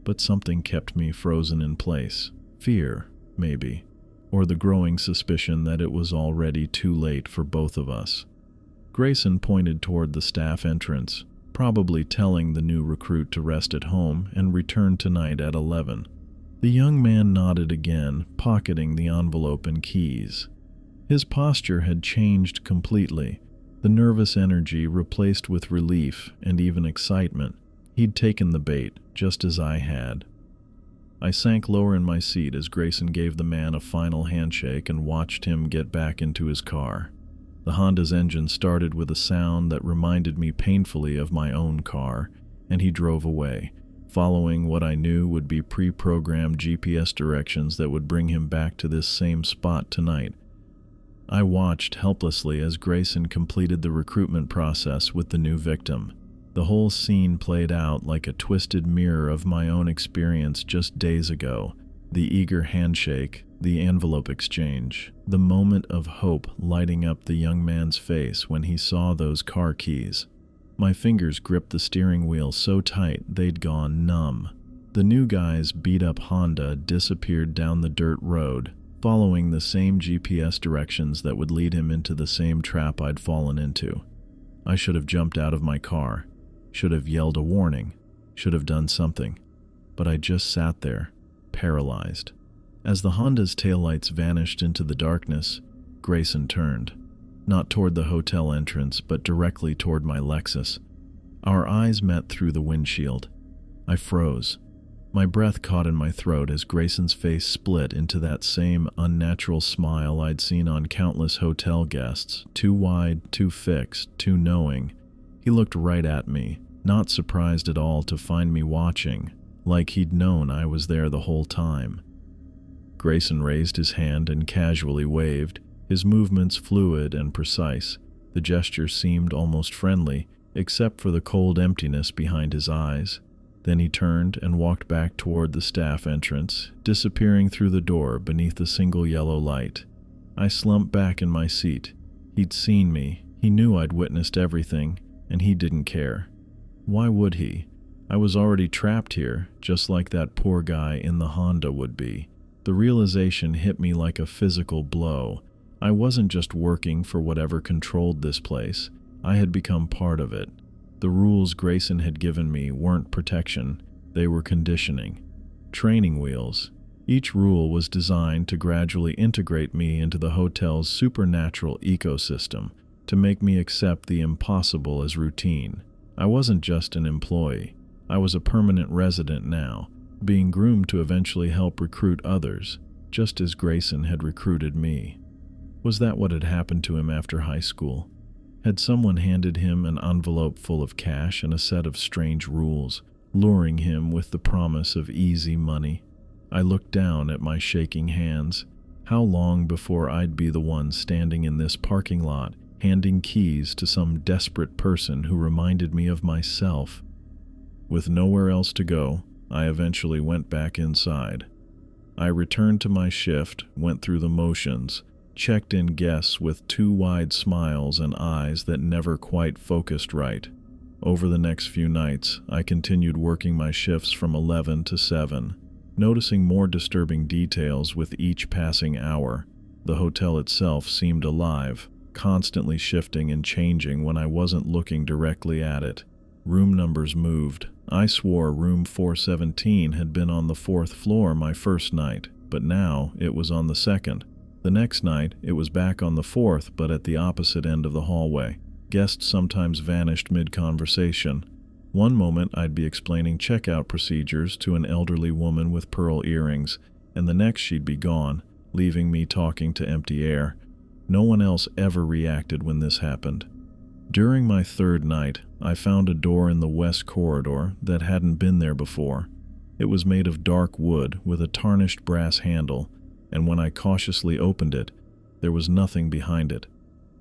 Speaker 1: But something kept me frozen in place. Fear, maybe, or the growing suspicion that it was already too late for both of us. Grayson pointed toward the staff entrance, probably telling the new recruit to rest at home and return tonight at 11. The young man nodded again, pocketing the envelope and keys. His posture had changed completely, the nervous energy replaced with relief and even excitement. He'd taken the bait, just as I had. I sank lower in my seat as Grayson gave the man a final handshake and watched him get back into his car. The Honda's engine started with a sound that reminded me painfully of my own car, and he drove away, following what I knew would be pre-programmed GPS directions that would bring him back to this same spot tonight. I watched helplessly as Grayson completed the recruitment process with the new victim. The whole scene played out like a twisted mirror of my own experience just days ago. The eager handshake, the envelope exchange, the moment of hope lighting up the young man's face when he saw those car keys. My fingers gripped the steering wheel so tight they'd gone numb. The new guy's beat-up Honda disappeared down the dirt road, following the same GPS directions that would lead him into the same trap I'd fallen into. I should have jumped out of my car, should have yelled a warning, should have done something, but I just sat there, paralyzed. As the Honda's taillights vanished into the darkness, Grayson turned, not toward the hotel entrance, but directly toward my Lexus. Our eyes met through the windshield. I froze. My breath caught in my throat as Grayson's face split into that same unnatural smile I'd seen on countless hotel guests, too wide, too fixed, too knowing. He looked right at me, not surprised at all to find me watching, like he'd known I was there the whole time. Grayson raised his hand and casually waved, his movements fluid and precise. The gesture seemed almost friendly, except for the cold emptiness behind his eyes. Then he turned and walked back toward the staff entrance, disappearing through the door beneath a single yellow light. I slumped back in my seat. He'd seen me. He knew I'd witnessed everything, and he didn't care. Why would he? I was already trapped here, just like that poor guy in the Honda would be. The realization hit me like a physical blow. I wasn't just working for whatever controlled this place. I had become part of it. The rules Grayson had given me weren't protection, they were conditioning. Training wheels. Each rule was designed to gradually integrate me into the hotel's supernatural ecosystem, to make me accept the impossible as routine. I wasn't just an employee. I was a permanent resident now, being groomed to eventually help recruit others, just as Grayson had recruited me. Was that what had happened to him after high school? Had someone handed him an envelope full of cash and a set of strange rules, luring him with the promise of easy money? I looked down at my shaking hands. How long before I'd be the one standing in this parking lot, handing keys to some desperate person who reminded me of myself? With nowhere else to go, I eventually went back inside. I returned to my shift, went through the motions, checked in guests with two wide smiles and eyes that never quite focused right. Over the next few nights, I continued working my shifts from 11 to 7, noticing more disturbing details with each passing hour. The hotel itself seemed alive, constantly shifting and changing when I wasn't looking directly at it. Room numbers moved. I swore room 417 had been on the 4th floor my first night, but now it was on the 2nd. The next night, it was back on the 4th, but at the opposite end of the hallway. Guests sometimes vanished mid-conversation. One moment, I'd be explaining checkout procedures to an elderly woman with pearl earrings, and the next she'd be gone, leaving me talking to empty air. No one else ever reacted when this happened. During my 3rd night, I found a door in the west corridor that hadn't been there before. It was made of dark wood with a tarnished brass handle, and when I cautiously opened it, there was nothing behind it.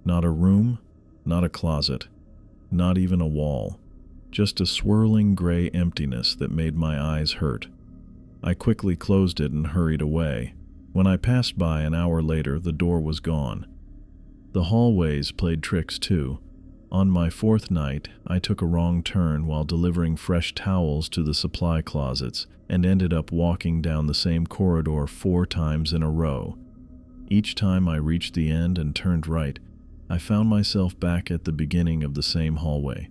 Speaker 1: Not a room, not a closet, not even a wall. Just a swirling gray emptiness that made my eyes hurt. I quickly closed it and hurried away. When I passed by an hour later, the door was gone. The hallways played tricks too. On my 4th night, I took a wrong turn while delivering fresh towels to the supply closets and ended up walking down the same corridor 4 times in a row. Each time I reached the end and turned right, I found myself back at the beginning of the same hallway.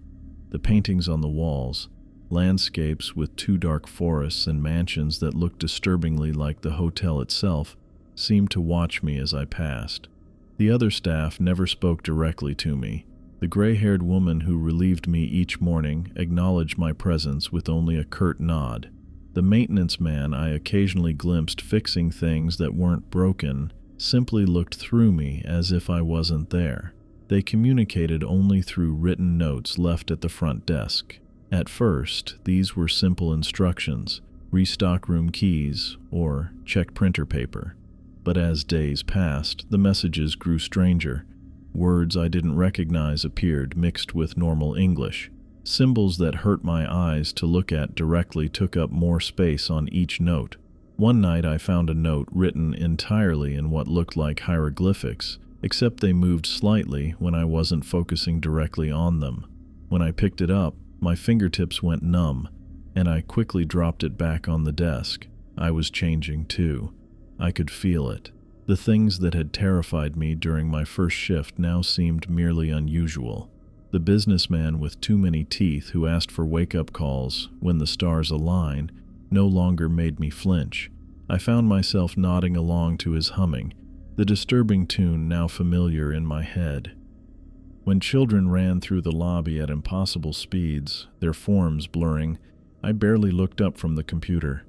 Speaker 1: The paintings on the walls, landscapes with 2 dark forests and mansions that looked disturbingly like the hotel itself, seemed to watch me as I passed. The other staff never spoke directly to me. The gray-haired woman who relieved me each morning acknowledged my presence with only a curt nod. The maintenance man I occasionally glimpsed fixing things that weren't broken simply looked through me as if I wasn't there. They communicated only through written notes left at the front desk. At first, these were simple instructions: restock room keys or check printer paper. But as days passed, the messages grew stranger. Words I didn't recognize appeared mixed with normal English. Symbols that hurt my eyes to look at directly took up more space on each note. One night I found a note written entirely in what looked like hieroglyphics, except they moved slightly when I wasn't focusing directly on them. When I picked it up, my fingertips went numb, and I quickly dropped it back on the desk. I was changing too. I could feel it. The things that had terrified me during my first shift now seemed merely unusual. The businessman with too many teeth who asked for wake-up calls when the stars align no longer made me flinch. I found myself nodding along to his humming, the disturbing tune now familiar in my head. When children ran through the lobby at impossible speeds, their forms blurring, I barely looked up from the computer.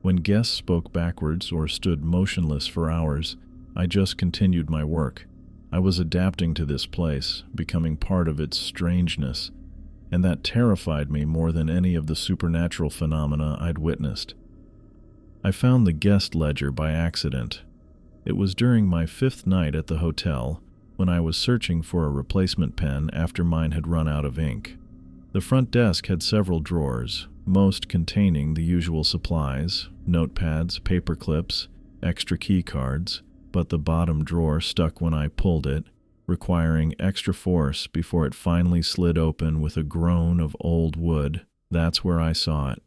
Speaker 1: When guests spoke backwards or stood motionless for hours, I just continued my work. I was adapting to this place, becoming part of its strangeness, and that terrified me more than any of the supernatural phenomena I'd witnessed. I found the guest ledger by accident. It was during my 5th night at the hotel when I was searching for a replacement pen after mine had run out of ink. The front desk had several drawers, most containing the usual supplies, notepads, paper clips, extra key cards, but the bottom drawer stuck when I pulled it, requiring extra force before it finally slid open with a groan of old wood. That's where I saw it.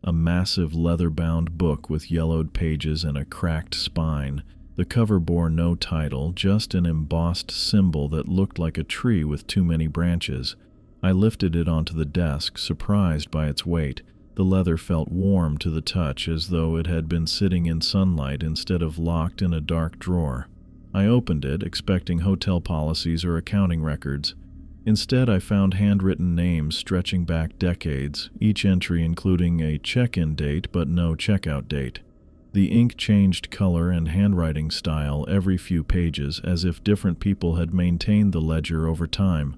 Speaker 1: A massive leather-bound book with yellowed pages and a cracked spine. The cover bore no title, just an embossed symbol that looked like a tree with too many branches. I lifted it onto the desk, surprised by its weight. The leather felt warm to the touch, as though it had been sitting in sunlight instead of locked in a dark drawer. I opened it, expecting hotel policies or accounting records. Instead, I found handwritten names stretching back decades, each entry including a check-in date but no checkout date. The ink changed color and handwriting style every few pages, as if different people had maintained the ledger over time.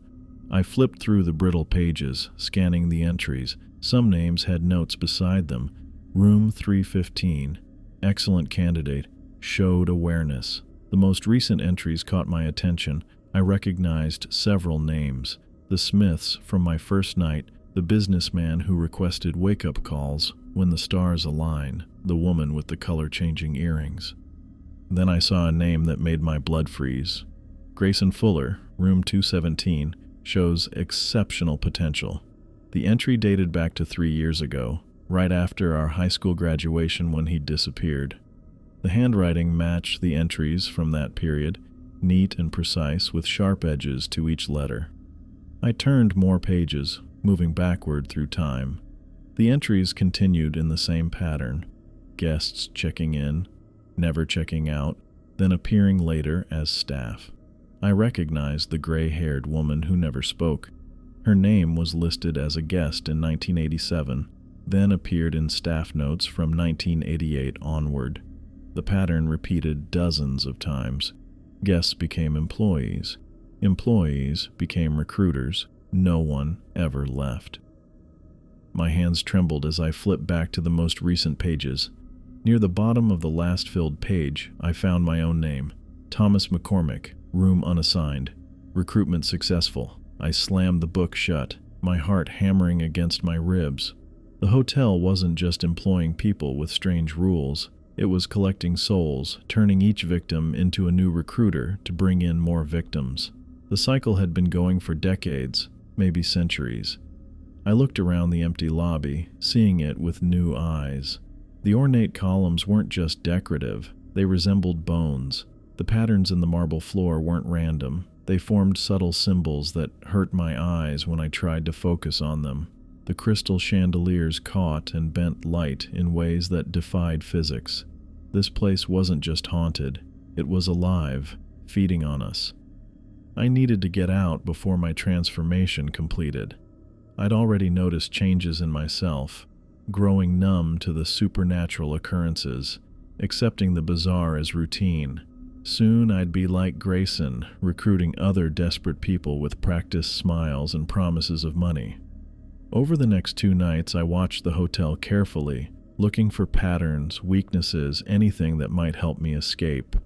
Speaker 1: I flipped through the brittle pages, scanning the entries. Some names had notes beside them. Room 315. Excellent candidate. Showed awareness. The most recent entries caught my attention. I recognized several names. The Smiths from my first night, the businessman who requested wake-up calls when the stars align, the woman with the color-changing earrings. Then I saw a name that made my blood freeze. Grayson Fuller, room 217, shows exceptional potential. The entry dated back to 3 years ago, right after our high school graduation when he disappeared. The handwriting matched the entries from that period, neat and precise with sharp edges to each letter. I turned more pages, moving backward through time. The entries continued in the same pattern, guests checking in, never checking out, then appearing later as staff. I recognized the gray-haired woman who never spoke. Her name was listed as a guest in 1987, then appeared in staff notes from 1988 onward. The pattern repeated dozens of times. Guests became employees. Employees became recruiters. No one ever left. My hands trembled as I flipped back to the most recent pages. Near the bottom of the last filled page, I found my own name. Thomas McCormick, room unassigned. Recruitment successful. I slammed the book shut, my heart hammering against my ribs. The hotel wasn't just employing people with strange rules. It was collecting souls, turning each victim into a new recruiter to bring in more victims. The cycle had been going for decades, maybe centuries. I looked around the empty lobby, seeing it with new eyes. The ornate columns weren't just decorative, they resembled bones. The patterns in the marble floor weren't random. They formed subtle symbols that hurt my eyes when I tried to focus on them. The crystal chandeliers caught and bent light in ways that defied physics. This place wasn't just haunted, it was alive, feeding on us. I needed to get out before my transformation completed. I'd already noticed changes in myself, growing numb to the supernatural occurrences, accepting the bizarre as routine. Soon I'd be like Grayson, recruiting other desperate people with practiced smiles and promises of money. Over the next 2 nights, I watched the hotel carefully, looking for patterns, weaknesses, anything that might help me escape.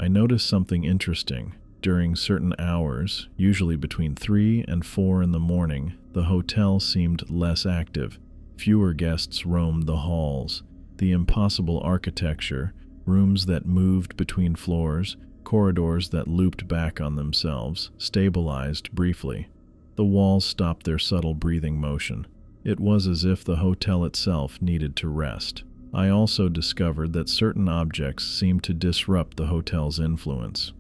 Speaker 1: I noticed something interesting. During certain hours, usually between 3 and 4 in the morning, the hotel seemed less active. Fewer guests roamed the halls. The impossible architecture, rooms that moved between floors, corridors that looped back on themselves, stabilized briefly. The walls stopped their subtle breathing motion. It was as if the hotel itself needed to rest. I also discovered that certain objects seemed to disrupt the hotel's influence.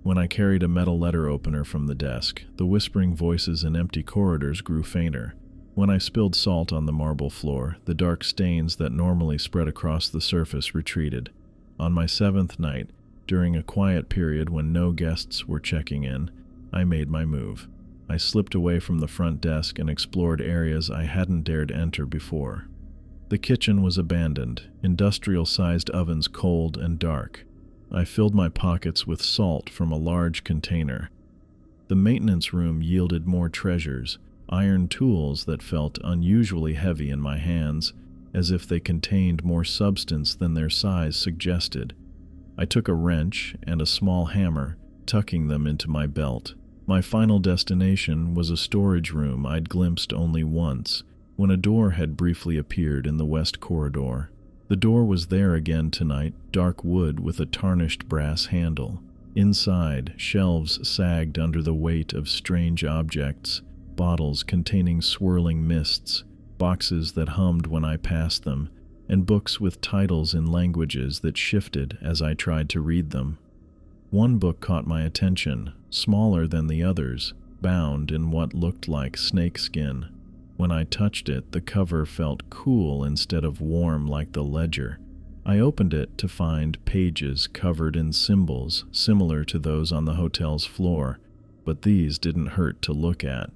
Speaker 1: When I carried a metal letter opener from the desk, the whispering voices in empty corridors grew fainter. When I spilled salt on the marble floor, the dark stains that normally spread across the surface retreated. On my 7th night, during a quiet period when no guests were checking in, I made my move. I slipped away from the front desk and explored areas I hadn't dared enter before. The kitchen was abandoned, industrial-sized ovens cold and dark. I filled my pockets with salt from a large container. The maintenance room yielded more treasures, iron tools that felt unusually heavy in my hands, as if they contained more substance than their size suggested. I took a wrench and a small hammer, tucking them into my belt. My final destination was a storage room I'd glimpsed only once, when a door had briefly appeared in the west corridor. The door was there again tonight, dark wood with a tarnished brass handle. Inside, shelves sagged under the weight of strange objects, bottles containing swirling mists, boxes that hummed when I passed them, and books with titles in languages that shifted as I tried to read them. One book caught my attention, smaller than the others, bound in what looked like snakeskin. When I touched it, the cover felt cool instead of warm like the ledger. I opened it to find pages covered in symbols similar to those on the hotel's floor, but these didn't hurt to look at.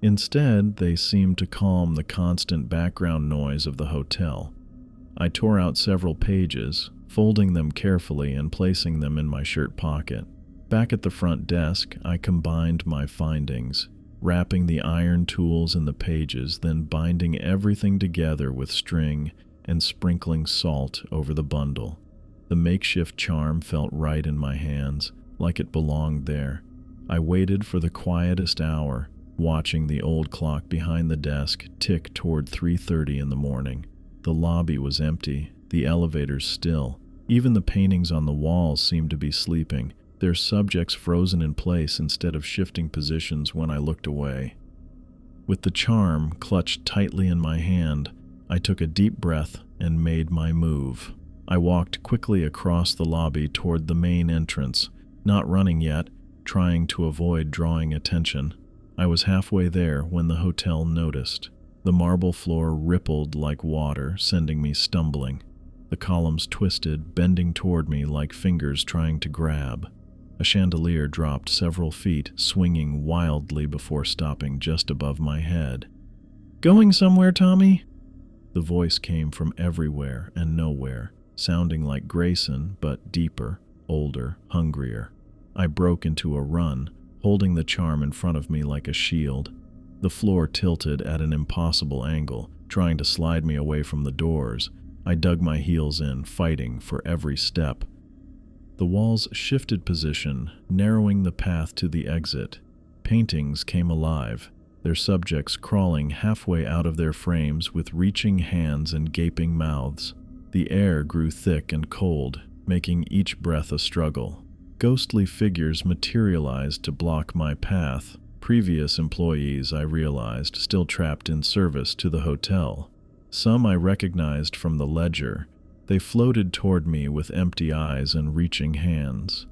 Speaker 1: Instead, they seemed to calm the constant background noise of the hotel. I tore out several pages, folding them carefully and placing them in my shirt pocket. Back at the front desk, I combined my findings, wrapping the iron tools in the pages, then binding everything together with string and sprinkling salt over the bundle. The makeshift charm felt right in my hands, like it belonged there. I waited for the quietest hour, watching the old clock behind the desk tick toward 3:30 in the morning. The lobby was empty, the elevators still. Even the paintings on the walls seemed to be sleeping, their subjects frozen in place instead of shifting positions when I looked away. With the charm clutched tightly in my hand, I took a deep breath and made my move. I walked quickly across the lobby toward the main entrance, not running yet, trying to avoid drawing attention. I was halfway there when the hotel noticed. The marble floor rippled like water, sending me stumbling. The columns twisted, bending toward me like fingers trying to grab. A chandelier dropped several feet, swinging wildly before stopping just above my head. "Going somewhere, Tommy?" The voice came from everywhere and nowhere, sounding like Grayson, but deeper, older, hungrier. I broke into a run, holding the charm in front of me like a shield. The floor tilted at an impossible angle, trying to slide me away from the doors. I dug my heels in, fighting for every step. The walls shifted position, narrowing the path to the exit. Paintings came alive, their subjects crawling halfway out of their frames with reaching hands and gaping mouths. The air grew thick and cold, making each breath a struggle. Ghostly figures materialized to block my path. Previous employees, I realized, still trapped in service to the hotel. Some I recognized from the ledger. They floated toward me with empty eyes and reaching hands.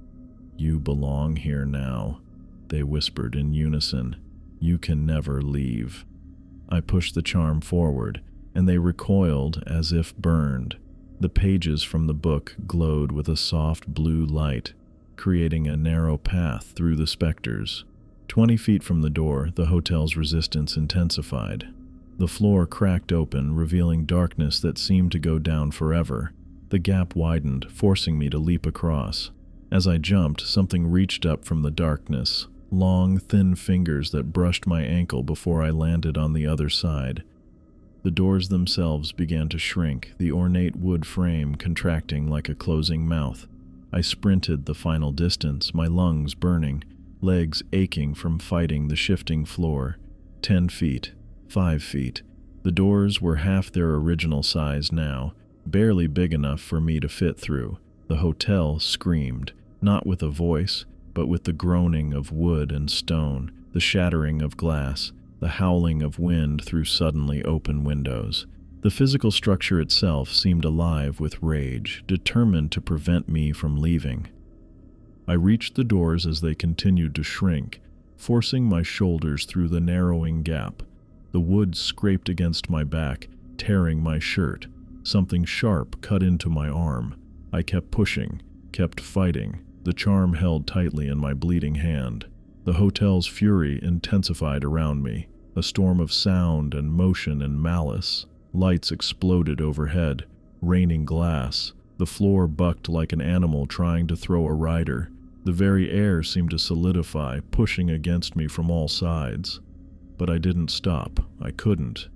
Speaker 1: "You belong here now," they whispered in unison. "You can never leave." I pushed the charm forward, and they recoiled as if burned. The pages from the book glowed with a soft blue light, creating a narrow path through the specters. 20 feet from the door, the hotel's resistance intensified. The floor cracked open, revealing darkness that seemed to go down forever. The gap widened, forcing me to leap across. As I jumped, something reached up from the darkness, long, thin fingers that brushed my ankle before I landed on the other side. The doors themselves began to shrink, the ornate wood frame contracting like a closing mouth. I sprinted the final distance, my lungs burning, legs aching from fighting the shifting floor. 10 feet. 5 feet. The doors were half their original size now, barely big enough for me to fit through. The hotel screamed, not with a voice, but with the groaning of wood and stone, the shattering of glass, the howling of wind through suddenly open windows. The physical structure itself seemed alive with rage, determined to prevent me from leaving. I reached the doors as they continued to shrink, forcing my shoulders through the narrowing gap. The wood scraped against my back, tearing my shirt. Something sharp cut into my arm. I kept pushing, kept fighting, the charm held tightly in my bleeding hand. The hotel's fury intensified around me, a storm of sound and motion and malice. Lights exploded overhead, raining glass. The floor bucked like an animal trying to throw a rider. The very air seemed to solidify, pushing against me from all sides. But I didn't stop. I couldn't.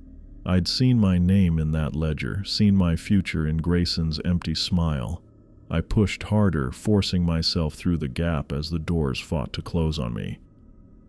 Speaker 1: I'd seen my name in that ledger, seen my future in Grayson's empty smile. I pushed harder, forcing myself through the gap as the doors fought to close on me.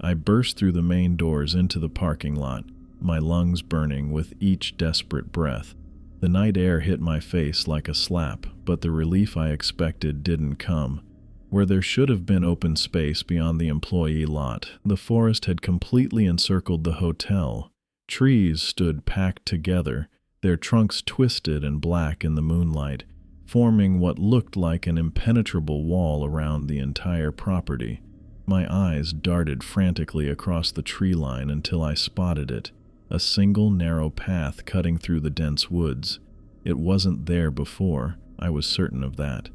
Speaker 1: I burst through the main doors into the parking lot, my lungs burning with each desperate breath. The night air hit my face like a slap, but the relief I expected didn't come. Where there should have been open space beyond the employee lot, the forest had completely encircled the hotel. Trees stood packed together, their trunks twisted and black in the moonlight, forming what looked like an impenetrable wall around the entire property. My eyes darted frantically across the tree line until I spotted it, a single narrow path cutting through the dense woods. It wasn't there before, I was certain of that.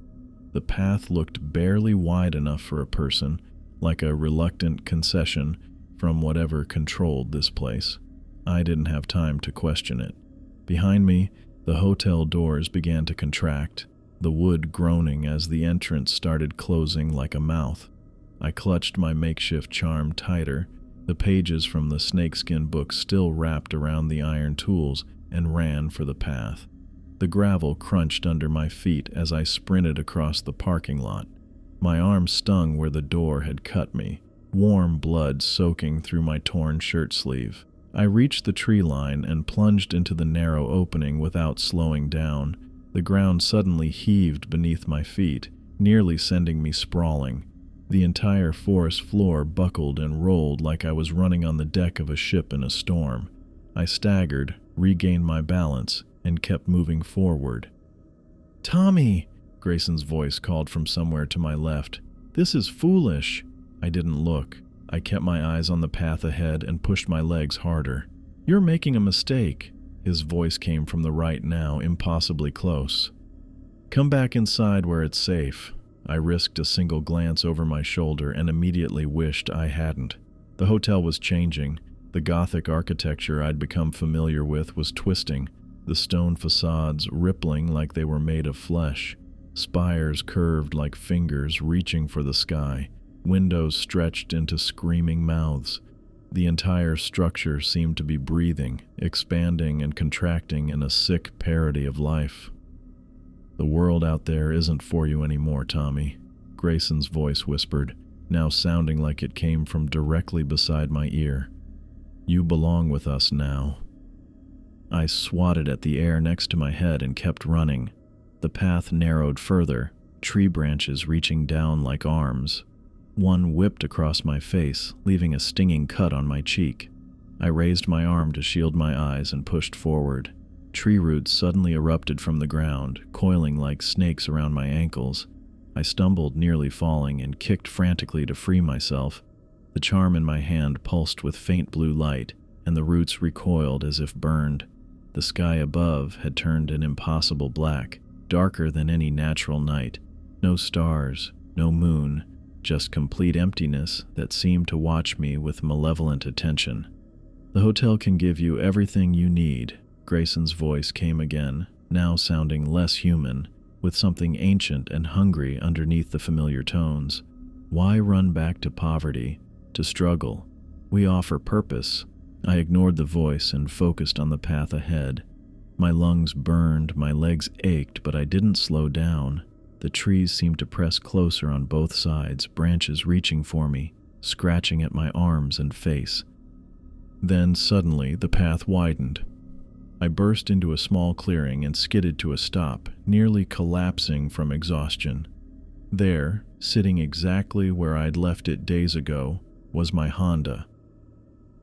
Speaker 1: The path looked barely wide enough for a person, like a reluctant concession from whatever controlled this place. I didn't have time to question it. Behind me, the hotel doors began to contract, the wood groaning as the entrance started closing like a mouth. I clutched my makeshift charm tighter, the pages from the snakeskin book still wrapped around the iron tools, and ran for the path. The gravel crunched under my feet as I sprinted across the parking lot. My arm stung where the door had cut me, warm blood soaking through my torn shirt sleeve. I reached the tree line and plunged into the narrow opening without slowing down. The ground suddenly heaved beneath my feet, nearly sending me sprawling. The entire forest floor buckled and rolled like I was running on the deck of a ship in a storm. I staggered, regained my balance, and kept moving forward. "Tommy!" Grayson's voice called from somewhere to my left. "This is foolish." I didn't look. I kept my eyes on the path ahead and pushed my legs harder. "You're making a mistake." His voice came from the right now, impossibly close. "Come back inside where it's safe." I risked a single glance over my shoulder and immediately wished I hadn't. The hotel was changing. The Gothic architecture I'd become familiar with was twisting, the stone facades rippling like they were made of flesh, spires curved like fingers reaching for the sky, windows stretched into screaming mouths. The entire structure seemed to be breathing, expanding and contracting in a sick parody of life. "The world out there isn't for you anymore, Tommy," Grayson's voice whispered, now sounding like it came from directly beside my ear. "You belong with us now." I swatted at the air next to my head and kept running. The path narrowed further, tree branches reaching down like arms. One whipped across my face, leaving a stinging cut on my cheek. I raised my arm to shield my eyes and pushed forward. Tree roots suddenly erupted from the ground, coiling like snakes around my ankles. I stumbled, nearly falling, and kicked frantically to free myself. The charm in my hand pulsed with faint blue light, and the roots recoiled as if burned. The sky above had turned an impossible black, darker than any natural night. No stars, no moon, just complete emptiness that seemed to watch me with malevolent attention. "The hotel can give you everything you need," Grayson's voice came again, now sounding less human, with something ancient and hungry underneath the familiar tones. "Why run back to poverty, to struggle? We offer purpose." I ignored the voice and focused on the path ahead. My lungs burned, my legs ached, but I didn't slow down. The trees seemed to press closer on both sides, branches reaching for me, scratching at my arms and face. Then suddenly the path widened. I burst into a small clearing and skidded to a stop, nearly collapsing from exhaustion. There, sitting exactly where I'd left it days ago, was my Honda.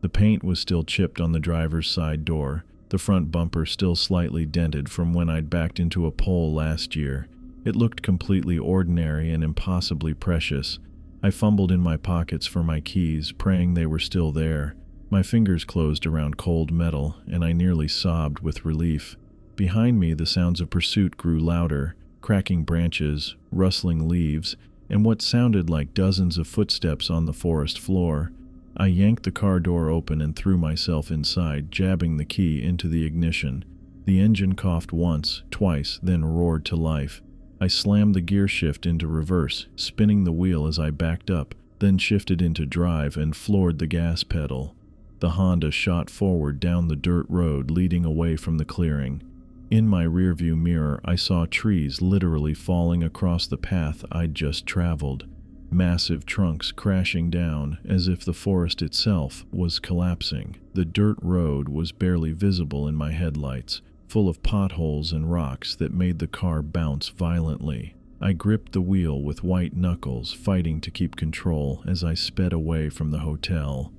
Speaker 1: The paint was still chipped on the driver's side door, the front bumper still slightly dented from when I'd backed into a pole last year. It looked completely ordinary and impossibly precious. I fumbled in my pockets for my keys, praying they were still there. My fingers closed around cold metal, and I nearly sobbed with relief. Behind me, the sounds of pursuit grew louder, cracking branches, rustling leaves, and what sounded like dozens of footsteps on the forest floor. I yanked the car door open and threw myself inside, jabbing the key into the ignition. The engine coughed once, twice, then roared to life. I slammed the gear shift into reverse, spinning the wheel as I backed up, then shifted into drive and floored the gas pedal. The Honda shot forward down the dirt road leading away from the clearing. In my rearview mirror, I saw trees literally falling across the path I'd just traveled. massive trunks crashing down as if the forest itself was collapsing. The dirt road was barely visible in my headlights, full of potholes and rocks that made the car bounce violently. I gripped the wheel with white knuckles, fighting to keep control as I sped away from the hotel.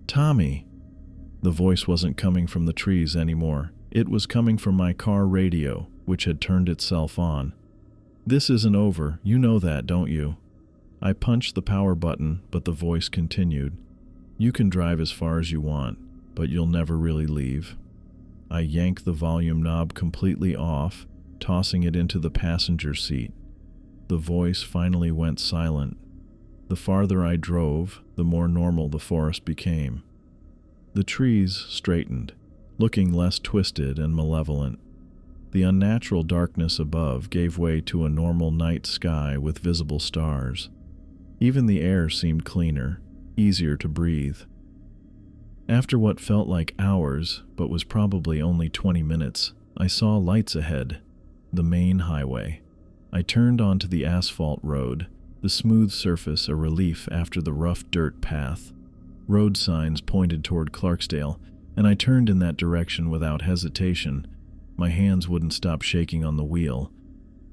Speaker 1: "Tommy!" The voice wasn't coming from the trees anymore. It was coming from my car radio, which had turned itself on. "This isn't over. You know that, don't you?" I punched the power button, but the voice continued. "You can drive as far as you want, but you'll never really leave." I yanked the volume knob completely off, tossing it into the passenger seat. The voice finally went silent. The farther I drove, the more normal the forest became. The trees straightened, looking less twisted and malevolent. The unnatural darkness above gave way to a normal night sky with visible stars. Even the air seemed cleaner, easier to breathe. After what felt like hours, but was probably only 20 minutes, I saw lights ahead. The main highway. I turned onto the asphalt road, the smooth surface a relief after the rough dirt path. Road signs pointed toward Clarksdale, and I turned in that direction without hesitation. My hands wouldn't stop shaking on the wheel.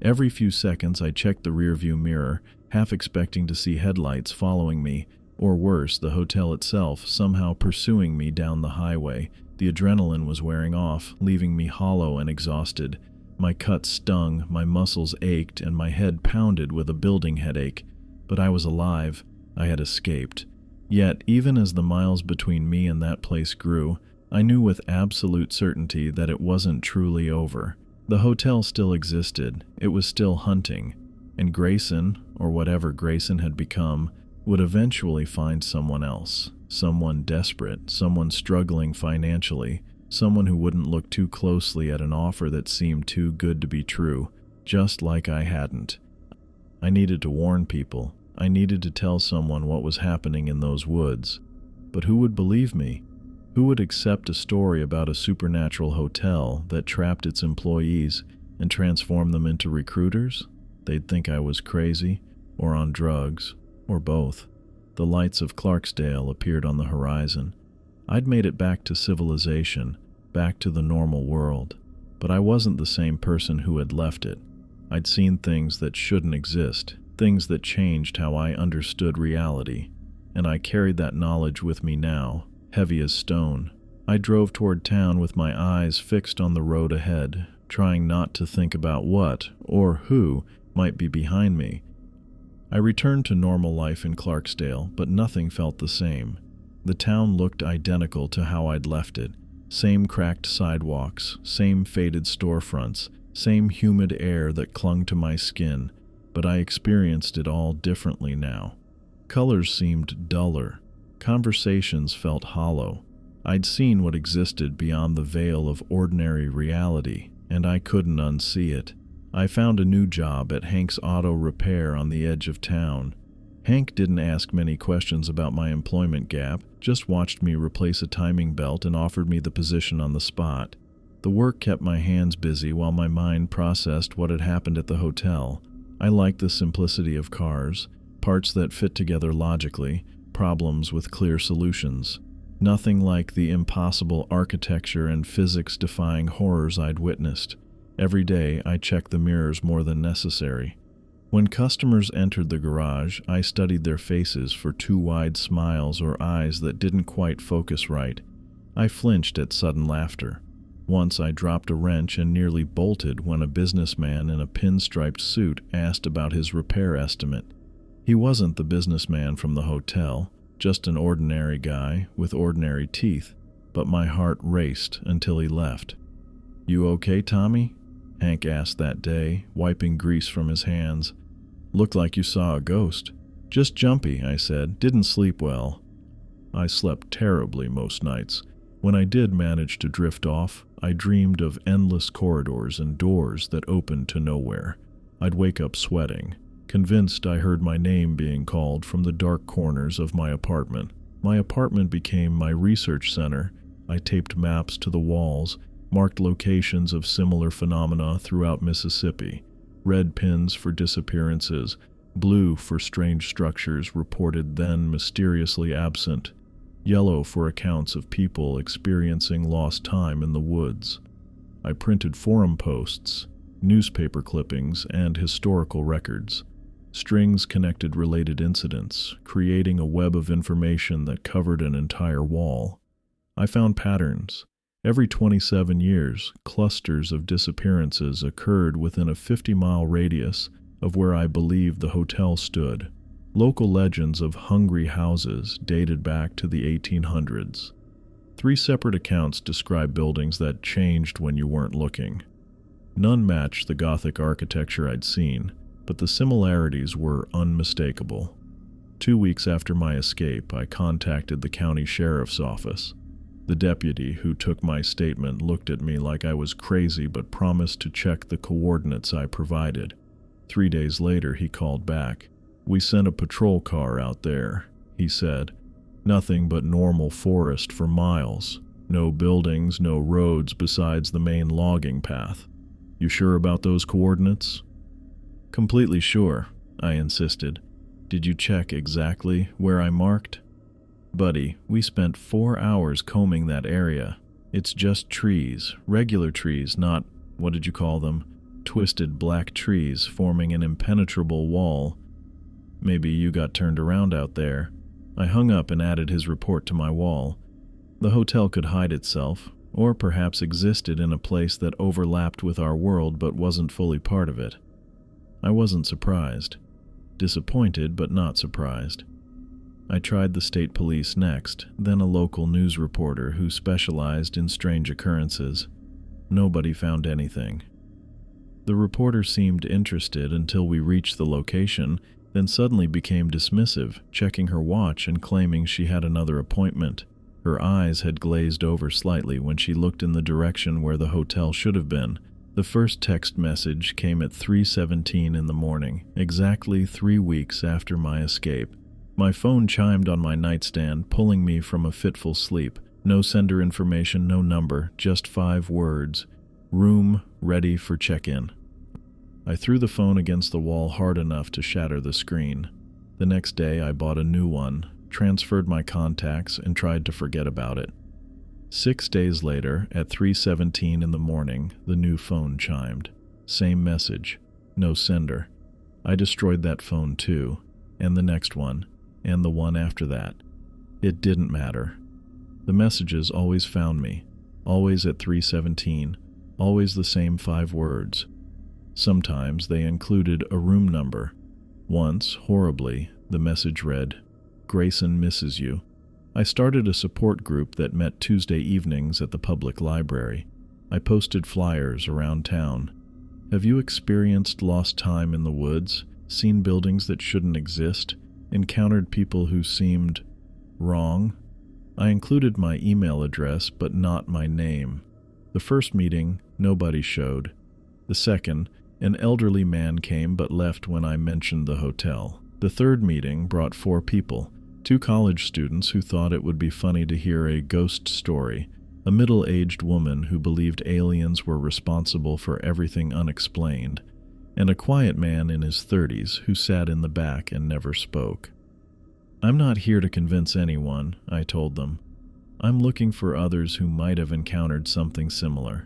Speaker 1: Every few seconds I checked the rearview mirror, half expecting to see headlights following me, or worse, the hotel itself somehow pursuing me down the highway. The adrenaline was wearing off, leaving me hollow and exhausted. My cuts stung, my muscles ached, and my head pounded with a building headache. But I was alive. I had escaped. Yet, even as the miles between me and that place grew, I knew with absolute certainty that it wasn't truly over. The hotel still existed. It was still hunting. And Grayson, or whatever Grayson had become, would eventually find someone else. Someone desperate, someone struggling financially, someone who wouldn't look too closely at an offer that seemed too good to be true, just like I hadn't. I needed to warn people. I needed to tell someone what was happening in those woods. But who would believe me? Who would accept a story about a supernatural hotel that trapped its employees and transformed them into recruiters? They'd think I was crazy, or on drugs, or both. The lights of Clarksdale appeared on the horizon. I'd made it back to civilization, back to the normal world, but I wasn't the same person who had left it. I'd seen things that shouldn't exist, things that changed how I understood reality, and I carried that knowledge with me now, heavy as stone. I drove toward town with my eyes fixed on the road ahead, trying not to think about what, or who, might be behind me. I returned to normal life in Clarksdale, but nothing felt the same. The town looked identical to how I'd left it. Same cracked sidewalks, same faded storefronts, same humid air that clung to my skin, but I experienced it all differently now. Colors seemed duller. Conversations felt hollow. I'd seen what existed beyond the veil of ordinary reality, and I couldn't unsee it. I found a new job at Hank's Auto Repair on the edge of town. Hank didn't ask many questions about my employment gap, just watched me replace a timing belt and offered me the position on the spot. The work kept my hands busy while my mind processed what had happened at the hotel. I liked the simplicity of cars, parts that fit together logically, problems with clear solutions. Nothing like the impossible architecture and physics-defying horrors I'd witnessed. Every day, I checked the mirrors more than necessary. When customers entered the garage, I studied their faces for too wide smiles or eyes that didn't quite focus right. I flinched at sudden laughter. Once I dropped a wrench and nearly bolted when a businessman in a pinstriped suit asked about his repair estimate. He wasn't the businessman from the hotel, just an ordinary guy with ordinary teeth, but my heart raced until he left. "You okay, Tommy?" Hank asked that day, wiping grease from his hands. "Looked like you saw a ghost." "Just jumpy," I said. "Didn't sleep well." I slept terribly most nights. When I did manage to drift off, I dreamed of endless corridors and doors that opened to nowhere. I'd wake up sweating, convinced I heard my name being called from the dark corners of my apartment. My apartment became my research center. I taped maps to the walls, marked locations of similar phenomena throughout Mississippi, red pins for disappearances, blue for strange structures reported then mysteriously absent, yellow for accounts of people experiencing lost time in the woods. I printed forum posts, newspaper clippings, and historical records. Strings connected related incidents, creating a web of information that covered an entire wall. I found patterns. Every 27 years, clusters of disappearances occurred within a 50-mile radius of where I believed the hotel stood. Local legends of hungry houses dated back to the 1800s. 3 separate accounts describe buildings that changed when you weren't looking. None matched the Gothic architecture I'd seen, but the similarities were unmistakable. 2 weeks after my escape, I contacted the county sheriff's office. The deputy who took my statement looked at me like I was crazy but promised to check the coordinates I provided. 3 days later, he called back. "We sent a patrol car out there," he said. "Nothing but normal forest for miles. No buildings, no roads besides the main logging path. You sure about those coordinates?" "Completely sure," I insisted. "Did you check exactly where I marked?" "Buddy, we spent 4 hours combing that area. It's just trees, regular trees, not, what did you call them? Twisted black trees forming an impenetrable wall. Maybe you got turned around out there." I hung up and added his report to my wall. The hotel could hide itself, or perhaps existed in a place that overlapped with our world but wasn't fully part of it. I wasn't surprised. Disappointed, but not surprised. I tried the state police next, then a local news reporter who specialized in strange occurrences. Nobody found anything. The reporter seemed interested until we reached the location, then suddenly became dismissive, checking her watch and claiming she had another appointment. Her eyes had glazed over slightly when she looked in the direction where the hotel should have been. The first text message came at 3:17 in the morning, exactly 3 weeks after my escape. My phone chimed on my nightstand, pulling me from a fitful sleep. No sender information, no number, just 5 words. "Room ready for check-in." I threw the phone against the wall hard enough to shatter the screen. The next day I bought a new one, transferred my contacts, and tried to forget about it. 6 days later, at 3:17 in the morning, the new phone chimed. Same message. No sender. I destroyed that phone too, and the next one, and the one after that. It didn't matter. The messages always found me, always at 3:17, always the same 5 words. Sometimes they included a room number. Once, horribly, the message read, "Grayson misses you." I started a support group that met Tuesday evenings at the public library. I posted flyers around town. Have you experienced lost time in the woods, seen buildings that shouldn't exist, encountered people who seemed wrong? I included my email address, but not my name. The first meeting, nobody showed. The second, an elderly man came but left when I mentioned the hotel. The third meeting brought 4 people, 2 college students who thought it would be funny to hear a ghost story, a middle-aged woman who believed aliens were responsible for everything unexplained, and a quiet man in his 30s who sat in the back and never spoke. "I'm not here to convince anyone," I told them. "I'm looking for others who might have encountered something similar.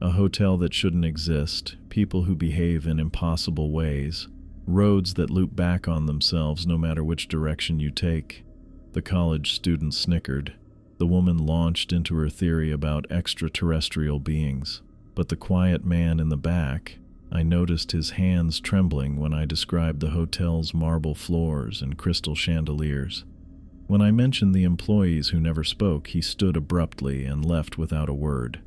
Speaker 1: A hotel that shouldn't exist, people who behave in impossible ways, roads that loop back on themselves no matter which direction you take." The college student snickered. The woman launched into her theory about extraterrestrial beings. But the quiet man in the back, I noticed his hands trembling when I described the hotel's marble floors and crystal chandeliers. When I mentioned the employees who never spoke, he stood abruptly and left without a word.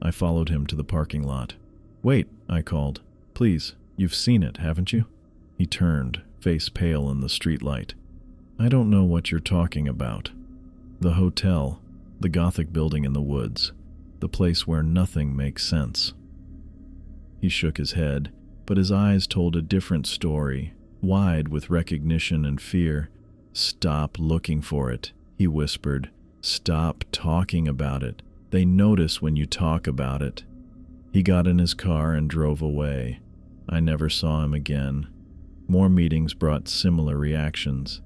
Speaker 1: I followed him to the parking lot. "Wait," I called. "Please, you've seen it, haven't you?" He turned, face pale in the streetlight. "I don't know what you're talking about." "The hotel, the Gothic building in the woods, the place where nothing makes sense." He shook his head, but his eyes told a different story, wide with recognition and fear. "Stop looking for it," he whispered. "Stop talking about it. They notice when you talk about it." He got in his car and drove away. I never saw him again. More meetings brought similar reactions.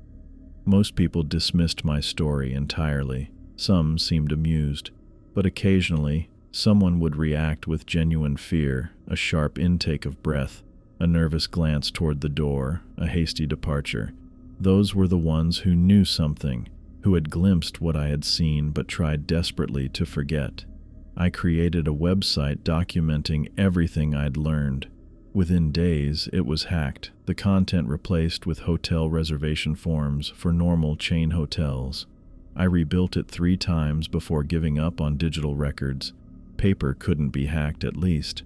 Speaker 1: Most people dismissed my story entirely. Some seemed amused, but occasionally someone would react with genuine fear, a sharp intake of breath, a nervous glance toward the door, a hasty departure. Those were the ones who knew something, who had glimpsed what I had seen but tried desperately to forget. I created a website documenting everything I'd learned. Within days, it was hacked, the content replaced with hotel reservation forms for normal chain hotels. I rebuilt it 3 times before giving up on digital records. Paper couldn't be hacked, at least.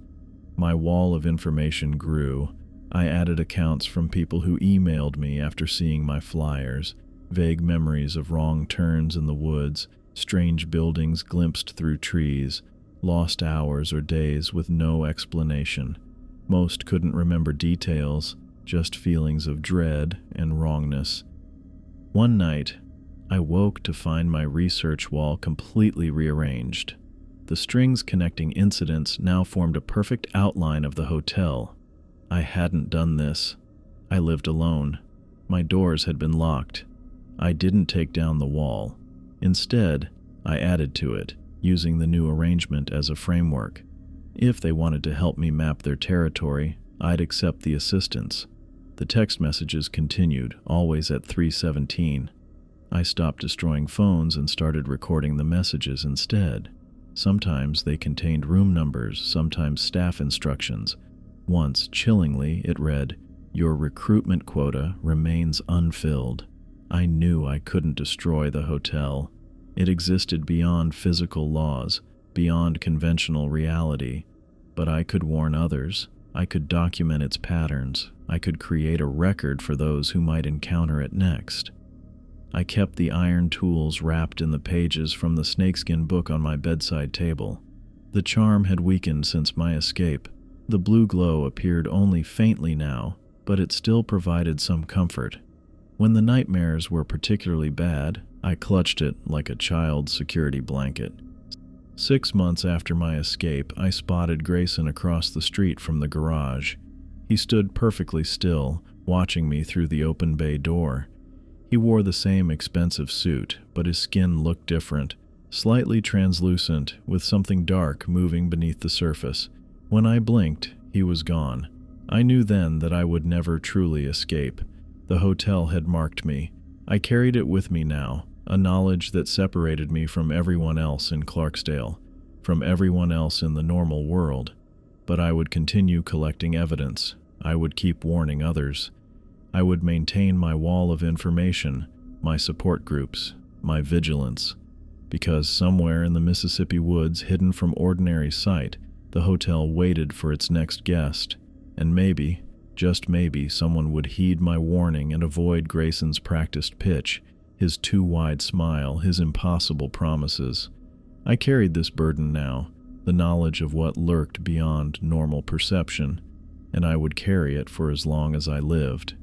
Speaker 1: My wall of information grew. I added accounts from people who emailed me after seeing my flyers, vague memories of wrong turns in the woods, strange buildings glimpsed through trees, lost hours or days with no explanation. Most couldn't remember details, just feelings of dread and wrongness. One night, I woke to find my research wall completely rearranged. The strings connecting incidents now formed a perfect outline of the hotel. I hadn't done this. I lived alone. My doors had been locked. I didn't take down the wall. Instead, I added to it, using the new arrangement as a framework. If they wanted to help me map their territory, I'd accept the assistance. The text messages continued, always at 3:17. I stopped destroying phones and started recording the messages instead. Sometimes they contained room numbers, sometimes staff instructions. Once, chillingly, it read, "Your recruitment quota remains unfilled." I knew I couldn't destroy the hotel. It existed beyond physical laws, beyond conventional reality. But I could warn others. I could document its patterns. I could create a record for those who might encounter it next. I kept the iron tools wrapped in the pages from the snakeskin book on my bedside table. The charm had weakened since my escape. The blue glow appeared only faintly now, but it still provided some comfort. When the nightmares were particularly bad, I clutched it like a child's security blanket. 6 months after my escape, I spotted Grayson across the street from the garage. He stood perfectly still, watching me through the open bay door. He wore the same expensive suit, but his skin looked different, slightly translucent, with something dark moving beneath the surface. When I blinked, he was gone. I knew then that I would never truly escape. The hotel had marked me. I carried it with me now, a knowledge that separated me from everyone else in Clarksdale, from everyone else in the normal world. But I would continue collecting evidence. I would keep warning others. I would maintain my wall of information, my support groups, my vigilance. Because somewhere in the Mississippi woods, hidden from ordinary sight, the hotel waited for its next guest. And maybe, just maybe, someone would heed my warning and avoid Grayson's practiced pitch, his too wide smile, his impossible promises. I carried this burden now, the knowledge of what lurked beyond normal perception, and I would carry it for as long as I lived.